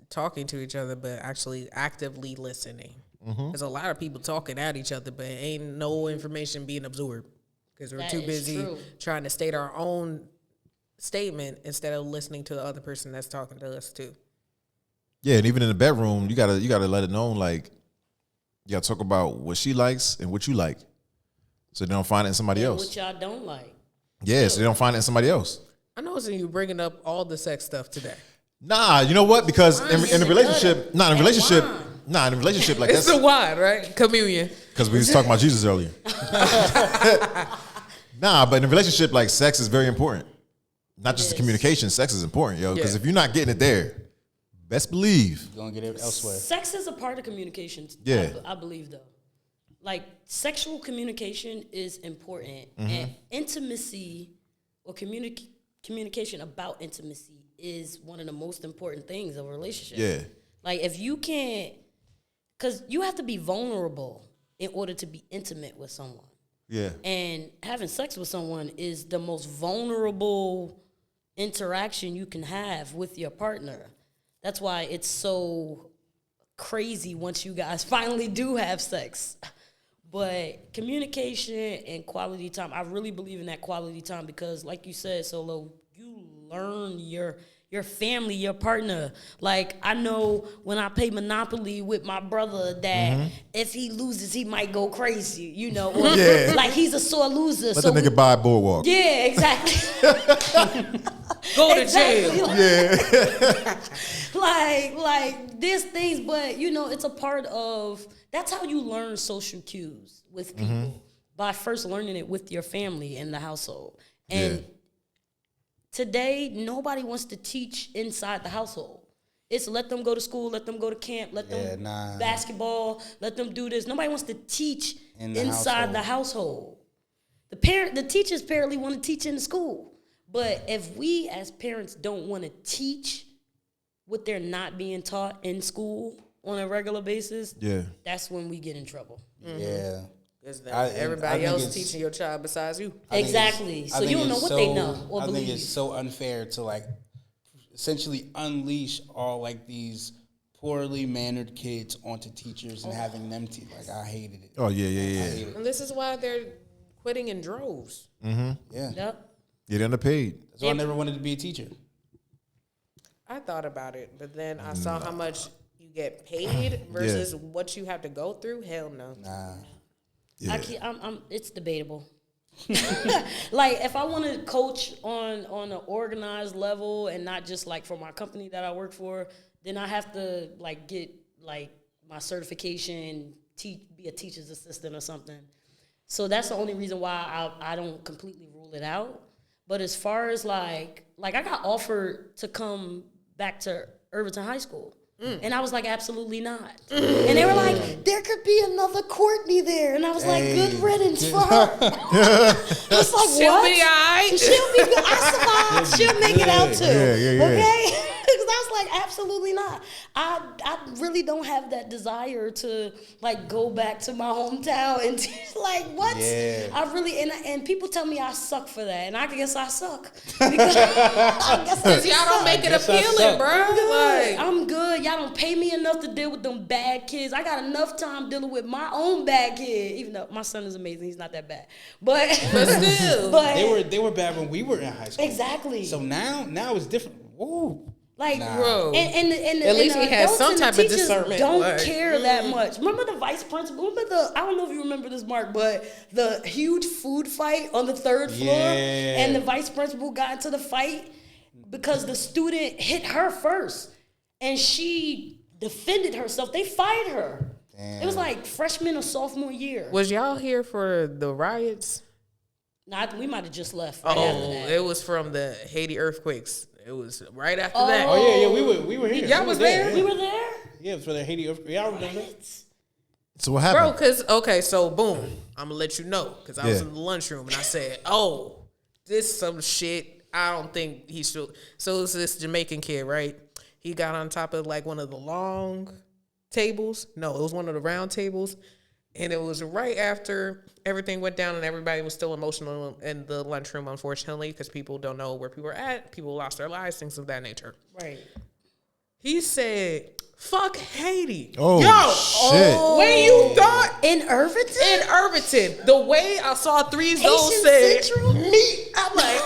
talking to each other, but actually actively listening. Mm-hmm. There's a lot of people talking at each other, but ain't no information being absorbed because we're That too is busy true. trying to state our own statement instead of listening to the other person that's talking to us too. Yeah, and even in the bedroom, you gotta let it known, like, you gotta talk about what she likes and what you like, so they don't find it in somebody And else. what y'all don't like. Yeah, so they don't find it in somebody else. I noticed you bringing up all the sex stuff today. Nah, you know what? Because in a relationship, And wine. in a relationship like It's that's the wine, right? Communion. because we was talking about Jesus earlier. Nah, but in a relationship, like, sex is very important. Not just the is. communication, sex is important, yo. Because Yeah. if you're not getting it there, best believe. You're going to get it elsewhere. Sex is a part of communication. Yeah. I believe though. Like sexual communication is important, Mm-hmm. and intimacy or communication about intimacy is one of the most important things of a relationship. Yeah. Like if you can't, because you have to be vulnerable in order to be intimate with someone. Yeah. And having sex with someone is the most vulnerable interaction you can have with your partner. That's why it's so crazy once you guys finally do have sex. But communication and quality time, I really believe in that quality time because, like you said, Solo, you learn your family, your partner. Like, I know when I play Monopoly with my brother that if he loses, he might go crazy, you know. Or Yeah. like, he's a sore loser. Let that nigga buy a boardwalk. Yeah, exactly. Go to Exactly. jail. Like there's things, but you know, it's a part of, that's how you learn social cues with people, by first learning it with your family in the household. And today, nobody wants to teach inside the household. It's let them go to school, let them go to camp, let them basketball, let them do this. Nobody wants to teach inside the household. The teachers apparently want to teach in the school. But if we as parents don't want to teach what they're not being taught in school on a regular basis, that's when we get in trouble. Yeah. Because I everybody think else it's- teaching your child besides you. Exactly. So I you think don't know it's what they know or I believe. think it's so unfair to like essentially unleash all like these poorly mannered kids onto teachers and having them like I hated it. Oh, yeah. And this is why they're quitting in droves. Yeah. Yep. Get underpaid. That's why I never wanted to be a teacher. I thought about it, but then I saw how much you get paid versus what you have to go through. Hell no. Nah. Yeah. It's debatable. Like if I want to coach on an organized level and not just like for my company that I work for, then I have to like get like my certification, be a teacher's assistant or something. So that's the only reason why I don't completely rule it out. But as far as like I got offered to come back to Irvington High School. And I was like, absolutely not. And they were like, there could be another Courtney there. And I was like, good riddance for her. I was like, She'll what? be all right. She'll be good. I survived. She'll make it out too. Yeah. Okay? Because I was like, absolutely not. I really don't have that desire to like go back to my hometown and like what? Yeah. I really and people tell me I suck for that, and I guess I suck because I guess I Y'all don't suck. make it guess I appealing, suck. bro. Like, I'm good. Y'all don't pay me enough to deal with them bad kids. I got enough time dealing with my own bad kid. Even though my son is amazing, he's not that bad. But still. but They were bad when we were in high school. exactly. So now it's different. Woo. Like, Bro. and At least we had adults some and the type of teachers discernment, don't like, care that much. Remember the vice principal? I don't know if you remember this, Mark, but the huge food fight on the third floor, Yeah. and the vice principal got into the fight because the student hit her first, and she defended herself. They fired her. It was like freshman or sophomore year. was y'all here for the riots? We might have just left right after Oh, that. it was from the Haiti earthquakes. It was right after Oh. that. Oh yeah, we were here. Y'all We was were there? We were there? Yeah, for the Haiti earthquake. Y'all remember? So what Bro, happened? so boom, I'm gonna let you know because I was Yeah. in the lunchroom and I said, "Oh, this some shit. I don't think he should." So it's this Jamaican kid, right? He got on top of like one of the long tables. No, it was one of the round tables, and it was right after everything went down and everybody was still emotional in the lunchroom, unfortunately, because people don't know where people were at. People lost their lives, things of that nature. Right. He said, "Fuck Haiti." Oh, Yo, shit. when you thought In Irvington? in Irvington, the way I saw 3 zones Haitian said Central? me, I'm like,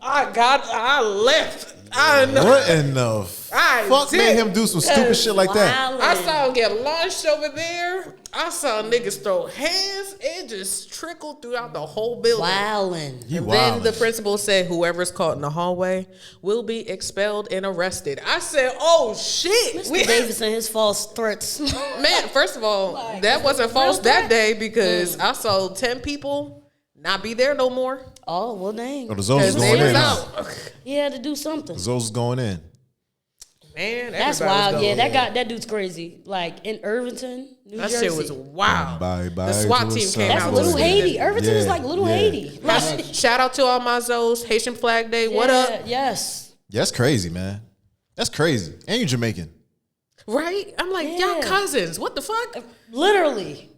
I left. I know. What in the I fuck did. made him do some stupid shit like that? I saw him get launched over there. I saw niggas throw hands. It just trickled throughout the whole building. Wildin'. You Then the wildin'. principal said, whoever's caught in the hallway will be expelled and arrested. I said, oh shit. Mr. Davis and his false threats. Man, first of all, that wasn't false that day because I saw 10 people not be there no more. Oh, well, dang. Oh, the Zoes is Because they going was in. out. He had to do something. The Zoes is going in. Man, That's everybody was wild. going. Yeah, that dude's crazy. Like in Irvington, New That Jersey. shit was wild. Bye, bye The SWAT to team the came That's out. Little to Haiti. the- Irvington is Yeah, like Little yeah. Haiti. Like, Shout out to all my Zoes. Haitian Flag Day. What up? Yes. Yeah, that's crazy, man. That's crazy. And you Jamaican. Right? I'm like, Yeah. y'all cousins. What the fuck? Literally.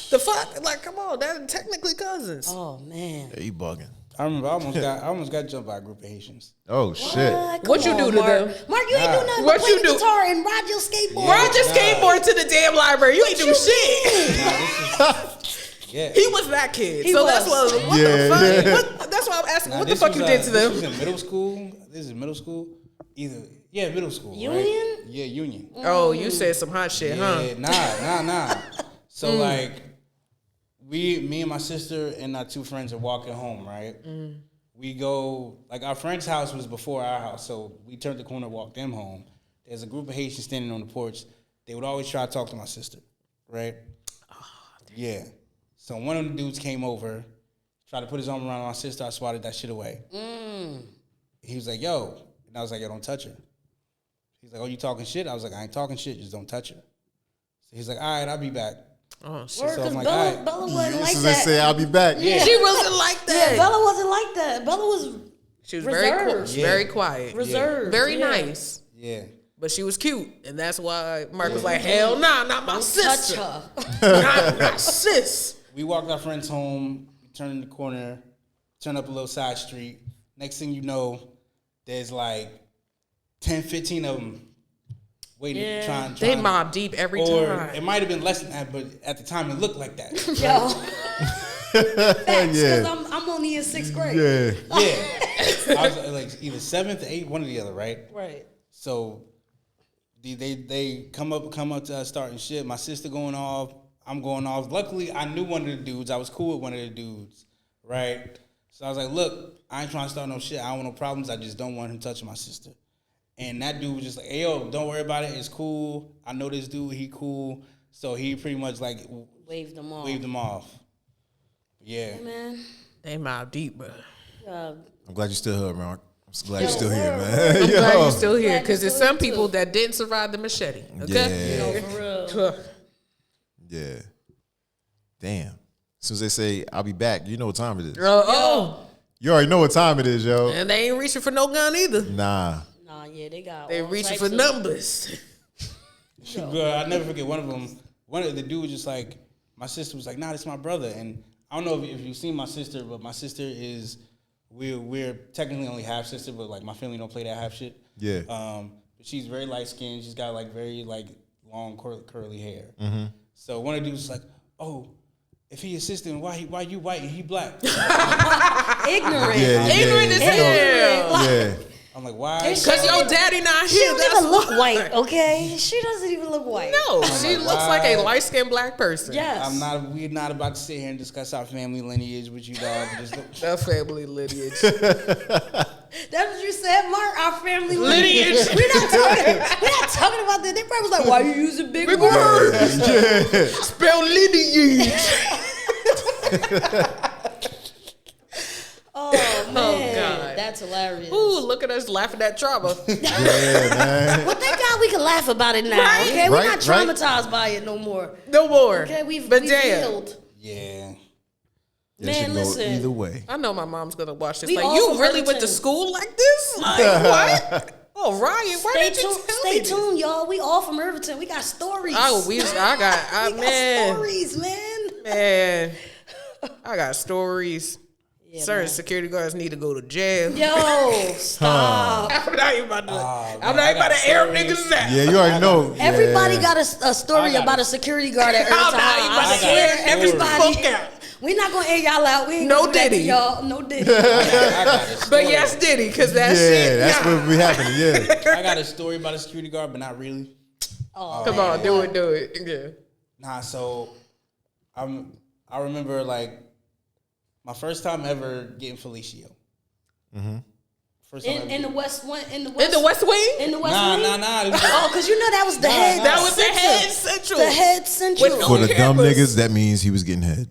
The fuck? Like, come on, they're technically cousins. Oh man. Yeah, you bugging. I remember I almost got jumped by a group of Haitians. Oh shit. What you do to Mark? them? Mark, you ain't do nothing What but you play the do? guitar and ride your skateboard. Ride your skateboard to the damn library. You ain't do shit. Yeah. He was that kid. He so was. that's what Yeah, the fuck? yeah. What, that's why I'm asking, what the This fuck was, you did to them? This was in middle school. This is middle school. Middle school. Union? Right? Yeah, Union. Oh, you said some hot shit, huh? Yeah, nah. So like, me and my sister and our two friends are walking home, right? We go, like our friend's house was before our house, so we turned the corner, walked them home. There's a group of Haitians standing on the porch. They would always try to talk to my sister, right? Yeah. So one of the dudes came over, tried to put his arm around my sister. I swatted that shit away. He was like, yo. And I was like, yo, don't touch her. He's like, oh, you talking shit? I was like, I ain't talking shit, just don't touch her. So he's like, all right, I'll be back. Oh, shit. Word, So because I'm like, Bella, all right. Bella wasn't like As that. they say, I'll be back. Yeah. She wasn't like that. Yeah, Bella wasn't like that. Bella was She was reserved. very quiet. reserved. Very yeah. nice. Yeah. But she was cute. And that's why Mark was like, hell nah, not my Touch sister. her. Not my sis. We walked our friends home, turn in the corner, turn up a little side street. Next thing you know, there's like 10, 15 of them waiting, Yeah. trying. They mob deep every Or time. it might have been less than that, but at the time it looked like that. Yo. Facts, because Yeah. I'm only in 6th grade. Yeah. Yeah. I was like either 7th or 8th, one or the other, right? Right. So they come up to us starting shit. My sister going off, I'm going off. Luckily, I knew one of the dudes. I was cool with one of the dudes, right? So I was like, look, I ain't trying to start no shit. I don't want no problems. I just don't want him touching my sister. And that dude was just like, hey, yo, don't worry about it. It's cool. I know this dude. He cool. So he pretty much like Waved them off. waved him off. Yeah. Man. They mob deep, bro. I'm glad you're still here, Mark. I'm glad you're Yo, still here, word, man. I'm Yo. glad you're still here Glad because you're there's still some here, people too. that didn't survive the machete. Okay. Yeah. For real. Yeah. Damn. As soon as they say, I'll be back, you know what time it is. Oh, You already know what time it is, yo. and they ain't reaching for no gun either. Nah. Nah, yeah, they got They all reaching types for of- numbers. Girl, I'll never forget one of them. One of the dude was just like, my sister was like, nah, this is my brother. And I don't know if you've seen my sister, but my sister is, we're technically only half sister, but like my family don't play that half shit. Yeah. But she's very light skinned. She's got like very like long curly hair. Mm-hmm. So one of the dudes was like, oh, if he assistant, why you white and he black? Ignorant. Yeah, yeah, Ignorant as yeah. hell. Yeah. I'm like, why? Because your daddy not She here. don't That's even look why. white, okay? She doesn't even look white. No, she like, looks like a why? light-skinned black person. Yes. We're not about to sit here and discuss our family lineage with you, dog. Just look. That family lineage. That's what you said, Mark. Our family Lineage. We're not talking about that. They probably was like, why you using big words? Spell lineage. Oh man, God. that's hilarious. Ooh, look at us laughing at trauma. Yeah, man. Well, thank God we can laugh about it now. Right, Okay, we're right, not right. traumatized by it no more. No more. Okay, we've damn. healed. Yeah. That Man, should go listen. either way. I know my mom's gonna watch this. We Like, all you from really went to Irvington. school like this? Like, what? Oh, Ryan, why Stay did you tuned, tell stay me this? tuned, y'all. We all from Irvington. We got stories. Oh, I got we got stories, man. man. I got stories. Yeah, Certain man. security guards need to go to jail. Yo, stop. I'm not even about to. I'm man, not I even about got to air stories. niggas out. Yeah, you already know. Everybody Yeah. got a story I got about it. a security guard at I'm Irvington not even High. about I to swear, air everybody everybody. fuck out. We not gonna air y'all out. We ain't No gonna do that to Diddy. y'all. No Diddy. I got a But story. yes, Diddy, because that Yeah, shit. that's nah. what be happening. Yeah. I got a story about a security guard, but not really. Come on, do it. Yeah. Nah, so I remember like my first time ever getting fellatio. First time In ever. the West, in the West, In the West Wing? in the West Nah. Wing? It was- Oh, because you know that was the head. That was the central. head central. The head central. With no For the dumb cameras. niggas, that means he was getting head.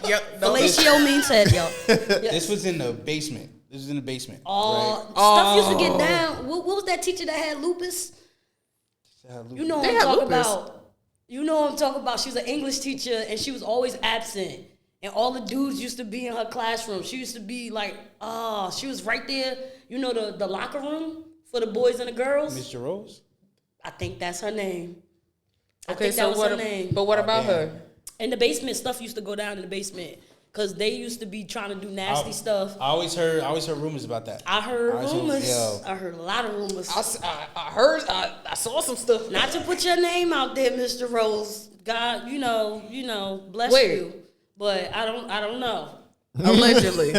Yep. No, Fellatio means head, y'all. This was in the basement. This was in the basement. Oh, right? stuff used to get down. What was that teacher that had lupus? You know what They I'm had talking lupus. about. You know what I'm talking about. She was an English teacher and she was always absent. And all the dudes used to be in her classroom. She used to be like, she was right there. You know the locker room for the boys and the girls? Mr. Rose? I think that's her name. I Okay, think that so was what? her name. But what about her? In the basement, stuff used to go down in the basement because they used to be trying to do nasty stuff. I always heard rumors about that. I heard rumors. Yo. I heard a lot of rumors. I saw some stuff. Not to put your name out there, Mr. Rose. God, you know, bless Wait. you. But I don't know. Allegedly.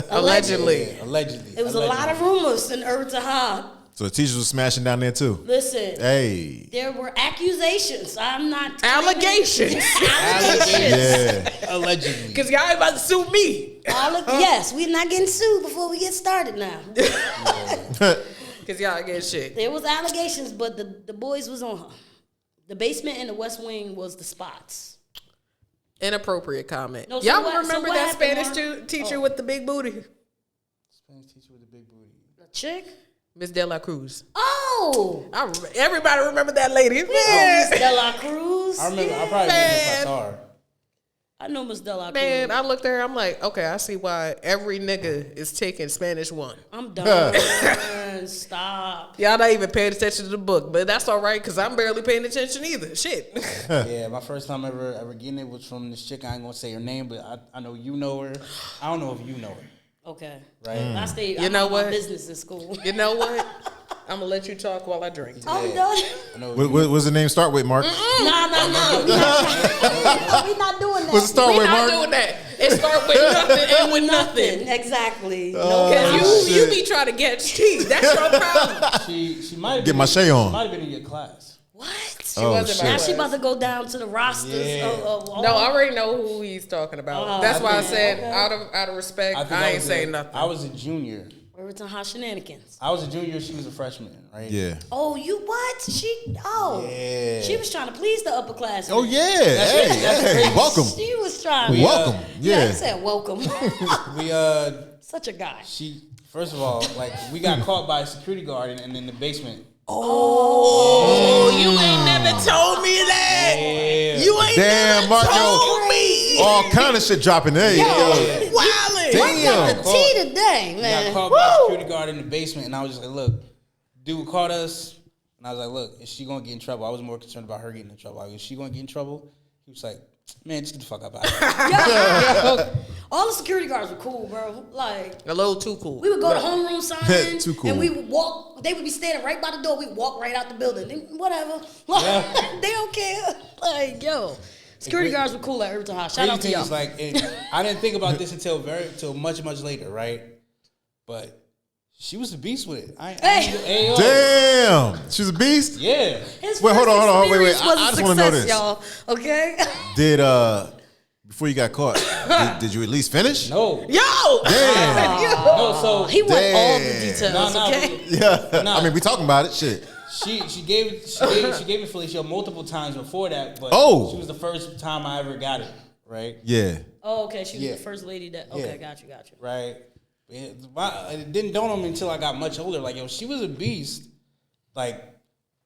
Allegedly. Yeah, allegedly. It was a lot of rumors in Irvington High. So the teachers was smashing down there too. Listen, Hey. there were accusations. I'm not Allegations. Yeah. Allegedly. Because y'all ain't about to sue me. Yes, we're not getting sued before we get started now. Because y'all get shit. There was allegations, but the boys was on her. The basement and the West Wing was the spots. Inappropriate comment. No, so y'all what- remember so what that happened, Spanish Mark? teacher with the big booty? Spanish teacher with the big booty. The chick? Miss De La Cruz. Oh! Everybody remember that lady. Oh, Miss De La Cruz. I remember. Yeah. I probably remember if I saw her. I know Miss De La Cruz. Man, I looked at her, I'm like, okay, I see why every nigga is taking Spanish 1. I'm done. Stop. Y'all not even paying attention to the book, but that's all right, because I'm barely paying attention either. Shit. Yeah, my first time ever getting it was from this chick. I ain't gonna say her name, but I know you know her. I don't know if you know her. Okay. Right. I stayed. You know I mind my what? business in school. You know what? I'm going to let you talk while I drink. I'm done. I know What's the name start with, Mark? No. We're not doing that. What's it start We with, not Mark? doing that. It start with nothing and with nothing. Exactly. Because you shit. be trying to get tea. That's your problem. she might have Get been my shea on. She might have been in your class. What? Oh, wasn't my shit. Now she about to go down to the rosters. Yeah. No, I already know who he's talking about. That's why I said, okay. out of respect, think I ain't was saying a- nothing. I was a junior. Irvington High shenanigans. I was a junior. She was a freshman, right? Yeah. Oh, you what? Yeah. She was trying to please the upper class. Oh yeah. Hey, welcome. She was trying. Welcome. Yeah, Yeah. he said welcome. We Such a guy. she first of all, like we got caught by a security guard in the basement. Oh, you ain't never told me that. Yeah. You ain't Damn, never Marco. told me. All kind of shit dropping. Hey, yo. Wildin'. Damn. The tea today, We got man. caught by a security guard in the basement, and I was just like, "Look, dude caught us," and I was like, "Look, is she gonna get in trouble?" I was more concerned about her getting in trouble. Like, is she gonna get in trouble? He was like, "Man, just get the fuck up out of here." All the security guards were cool, bro. Like, A little too cool. we would go to homeroom sign, Too cool. and we would walk. They would be standing right by the door. We'd walk right out the building. Whatever. They don't care. Like, yo. Security guards were cool at Irvington High. Shout out to Crazy thing y'all. is, like, I didn't think about this until much later, right? But she was a beast with it. Hey. Yo. Damn. She's a beast. Yeah. His Wait, hold first on. Wait. experience was a I just want to know success, this. y'all. Okay? Did before you got caught, did you at least finish? No. Yo! Damn. No. So He want all the Damn. details, No, okay? Yeah. Nah. I mean, we talking about it. Shit. she gave it Felicia multiple times before that, but Oh. she was the first time I ever got it, right? Yeah. Oh, okay. She was Yeah. the first lady that. Okay, Yeah. got you. Right. It didn't dawn on me until I got much older. Like, yo, she was a beast. Like,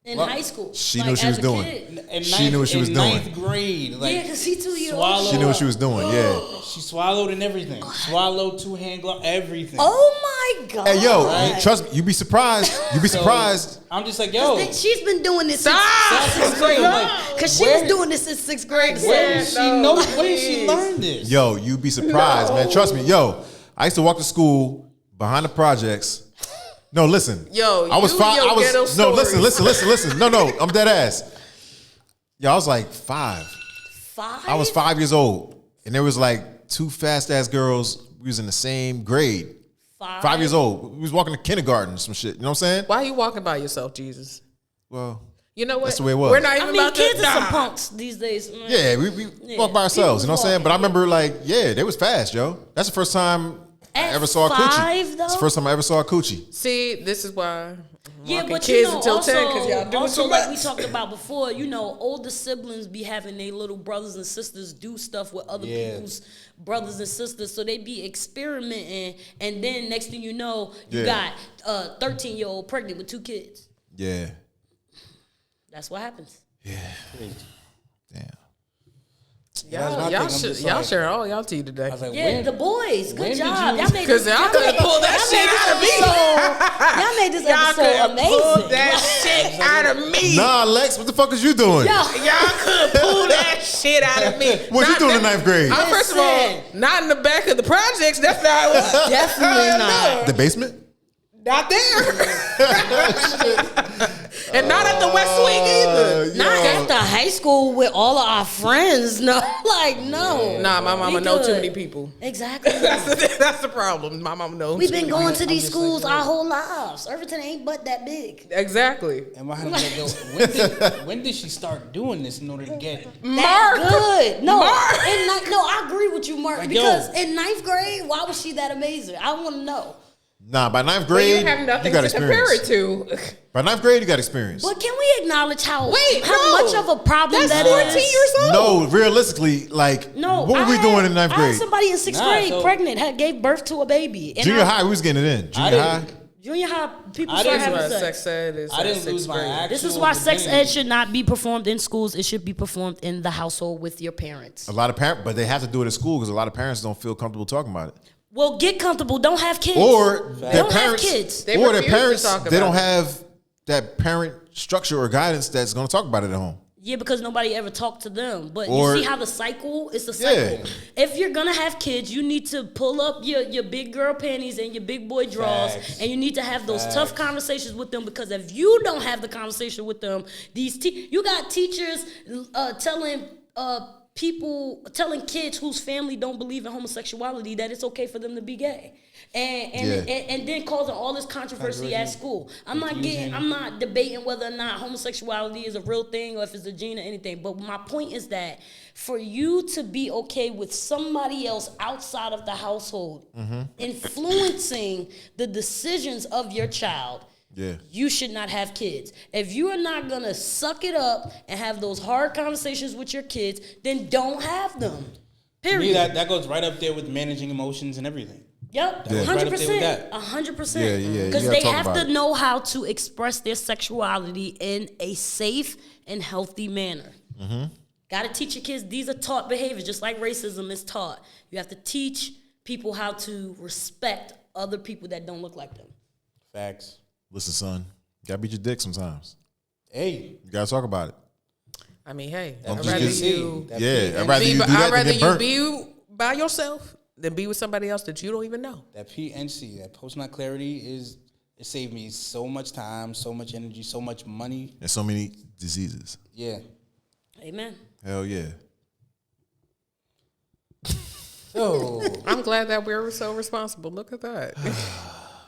In Well, high school. she like, knew what she as was a doing. kid. in She knew what she was in doing. ninth grade. Like, Yeah, because he 2 years swallow- old. She knew what she was doing. Yeah. she swallowed and everything. Swallowed, 2-hand glove, everything. Oh my God. Hey, yo, Right. trust me. You be surprised. You be So, surprised. I'm just like, yo, She's been doing this Stop! since 6th grade. Like, Because she where- was doing this since 6th grade. where Yeah, did she no, know? Where did she please. learn this? Yo, you be surprised, man. Trust me. Yo, I used to walk to school behind the projects. No, listen. Yo, I was you five. and your I was ghetto no. stories. Listen. No, I'm dead ass. Yo, I was like 5. 5? I was 5 years old, and there was like 2 fast ass girls. We was in the same grade. 5 years old. We was walking to kindergarten or some shit. You know what I'm saying? Why are you walking by yourself, Jesus? Well, You know what? That's the way it was. We're not even I mean, about kids to are some die. punks these days. Man. yeah, we Yeah, walk by ourselves. You know what I'm people saying? But I walking. remember like, yeah, they was fast, yo. That's the first time I At ever saw a 5, coochie. though? That's the first time I ever saw a coochie. See, this is why I'm Yeah, walking but kids you know, until also, 10 because y'all doing also too like much. we talked about before, you know, older siblings be having their little brothers and sisters do stuff with other Yeah. people's brothers and sisters, so they be experimenting, and then next thing you know, you Yeah. got a 13-year-old pregnant with 2 kids. Yeah. That's what happens. Damn. That's my Y'all, thing. I'm just y'all like- sharing all y'all tea today. I was like, Yeah, when, the boys. when Good did job. you- Y'all made Because this. y'all could pull that Y'all made this shit out of me. episode Y'all could pull amazing. that shit out of me. Nah, Lex, what the fuck is you doing? Yo, Y'all could pull that shit out of me. What you Not doing in that- ninth grade? First of all, Listen. not in the back of the projects. That's not. Definitely not. The basement? Not there. And not at the West Wing either. Not at the high school with all of our friends. No, like no. Nah, my mama We know too good. many people. Exactly. That's the problem. My mama knows. We've been going to I'm these just schools like, our whole lives. Irvington ain't but that big. Exactly. And why when did she start doing this in order to get it? That good. No, Mark. no, I agree with you, Mark. Like, because yo. in ninth grade, why was she that amazing? I want to know. Nah, by ninth But grade, you have nothing got to compare experience. it to. By ninth grade, you got experience. But can we acknowledge how Wait, how no. much of a problem That's that 14 is? years old. No, realistically, like, No, what were we doing in ninth I had grade? somebody in sixth Nah, grade so- pregnant, gave birth to a baby. And Junior high, we was getting it in. Junior high. Junior high, people I start didn't having That's why sex. sex ed is. I didn't sixth lose my grade. actual This is why sex virginity. ed should not be performed in schools. It should be performed in the household with your parents. A lot of parents, but they have to do it at school because a lot of parents don't feel comfortable talking about it. Well, get comfortable. Don't have kids. Or their don't have parents, kids. They or their refuse to parents, talk they don't about it. have that parent structure or guidance that's going to talk about it at home. Yeah, because nobody ever talked to them. But Or- you see how the cycle is the cycle. Yeah. If you're gonna have kids, you need to pull up your big girl panties and your big boy drawers, Facts. and you need to have those tough conversations with them. Because if you don't have the conversation with them, you got teachers telling telling kids whose family don't believe in homosexuality that it's okay for them to be gay. And then causing all this controversy at school. I'm not debating whether or not homosexuality is a real thing or if it's a gene or anything. But my point is that for you to be okay with somebody else outside of the household influencing the decisions of your child, Yeah. you should not have kids. If you are not gonna suck it up and have those hard conversations with your kids, then don't have them. To me, Period. that goes right up there with managing emotions and everything. Yep, Yeah. Right up there with 100%, that. 100%. Yeah, yeah, you Because gotta they talk have about to it. know how to express their sexuality in a safe and healthy manner. Got to teach your kids. These are taught behaviors, just like racism is taught. You have to teach people how to respect other people that don't look like them. Facts. Listen, son, you got to beat your dick sometimes. Hey, You got to talk about it. I mean, hey, Don't I'd just rather get- you Yeah, I'd rather you do that I'd than rather get you burnt. be by yourself than be with somebody else that you don't even know. that PNC, that post-nut clarity it saved me so much time, so much energy, so much money. And so many diseases. Yeah. Amen. Hell yeah. So I'm glad that we're so responsible. Look at that.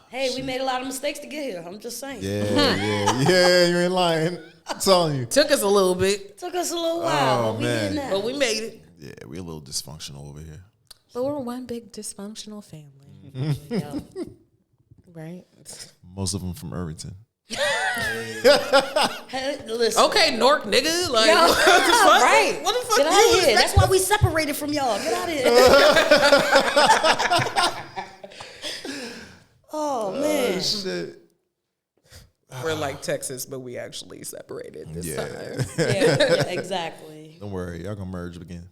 Hey, we made a lot of mistakes to get here. I'm just saying. Yeah, you ain't lying. I'm telling you. Took us a little bit, Took us a little while. Oh, but we man. here now. but we made it. Yeah, we a little dysfunctional over here. But we're one big dysfunctional family, Yeah. right? Most of them from Irvington. Hey, listen. Okay, Nork, nigga. Like, Yo, what the fuck? right. What the fuck? Get out you of here. expect? That's why we separated from y'all. Get out of here. Oh, man. Shit. We're like Texas, but we actually separated this Yeah. time. Yeah, exactly. Don't worry, y'all gonna merge again.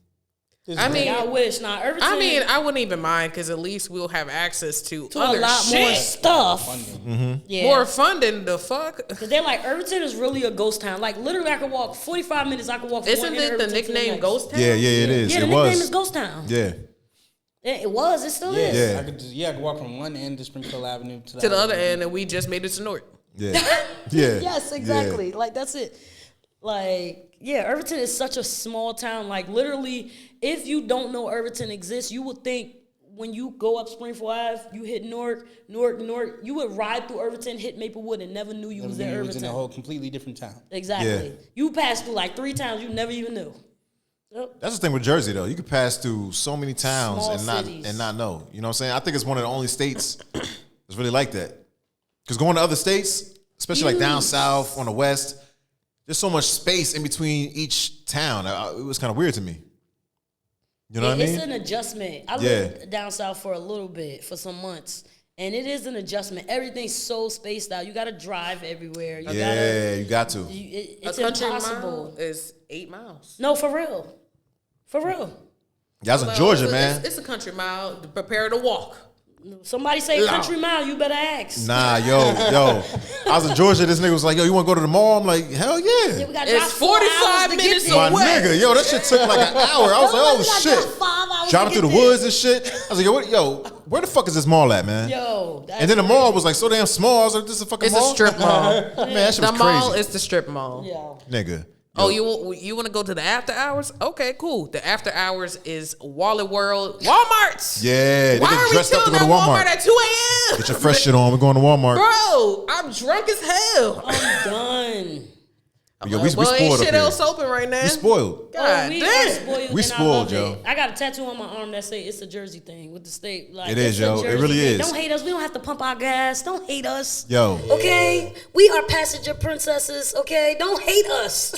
I mean, I wish. Nah, Irvington. I wouldn't even mind because at least we'll have access to to other a lot shit. more stuff. Yeah. More funding. The fuck? Cause they're like Irvington is really a ghost town. Like literally, I could walk 45 minutes. I could walk. From Isn't one end of it the Irvington to nickname next. Ghost Town? Yeah, it is. Yeah, the it nickname was. is Ghost Town. Yeah. It was. It still is. Yeah. I could walk from one end of Springfield Avenue to To the other end, and we just made it to North. Yeah. Yeah. Yes, exactly. Like that's it. Like yeah, Irvington is such a small town. Like literally, if you don't know Irvington exists, you would think when you go up Springfield Ave, you hit Newark. You would ride through Irvington, hit Maplewood, and never knew you was in It was in Irvington. a whole completely different town. Exactly. Yeah. You passed through like 3 towns you never even knew. Yep. That's the thing with Jersey though. You could pass through so many towns Small and cities. not know. You know what I'm saying? I think it's one of the only states that's really like that. Because going to other states, especially like down south on the west, there's so much space in between each town. It was kind of weird to me. You know what I mean? It's an adjustment. I lived down south for a little bit, for some months. And it is an adjustment. Everything's so spaced out. You got to drive everywhere. You Yeah, you got to. It's a country impossible. mile is 8 miles. No, for real. For real. Y'all was in Georgia, it's, man. It's a country mile. Prepare to walk. Somebody say country mile, you better ask. Nah, yo. I was in Georgia. This nigga was like, yo, you want to go to the mall? I'm like, hell yeah. Yeah, we got It's 45 minutes away. My nigga, yo, that shit took like an hour. I was like, oh shit. Driving through the woods and shit. I was like, yo, where the fuck is this mall at, man? Yo, And then the mall was like so damn small. I was like, this is a fucking It's mall? a strip mall. Man, that shit The was mall crazy. is the strip mall. Yo. Nigga. Oh, you want to go to the after hours? Okay, cool. The after hours is Wally World, Walmart's. Yeah, they Why get are we dressed up to chilling go to at Walmart. Walmart at 2 a.m.? Get your fresh shit on. We're going to Walmart. Bro, I'm drunk as hell. I'm done. Yo, we Well, ain't spoiled up shit here. else open right now. We spoiled. God we damn. are spoiled. We and I spoiled, love yo. it. I got a tattoo on my arm that say it's a Jersey thing with the state. Like, It is, it's a yo. It Jersey really thing. is. Don't hate us. We don't have to pump our gas. Don't hate us. Yo. Okay? We are passenger princesses, okay? Don't hate us.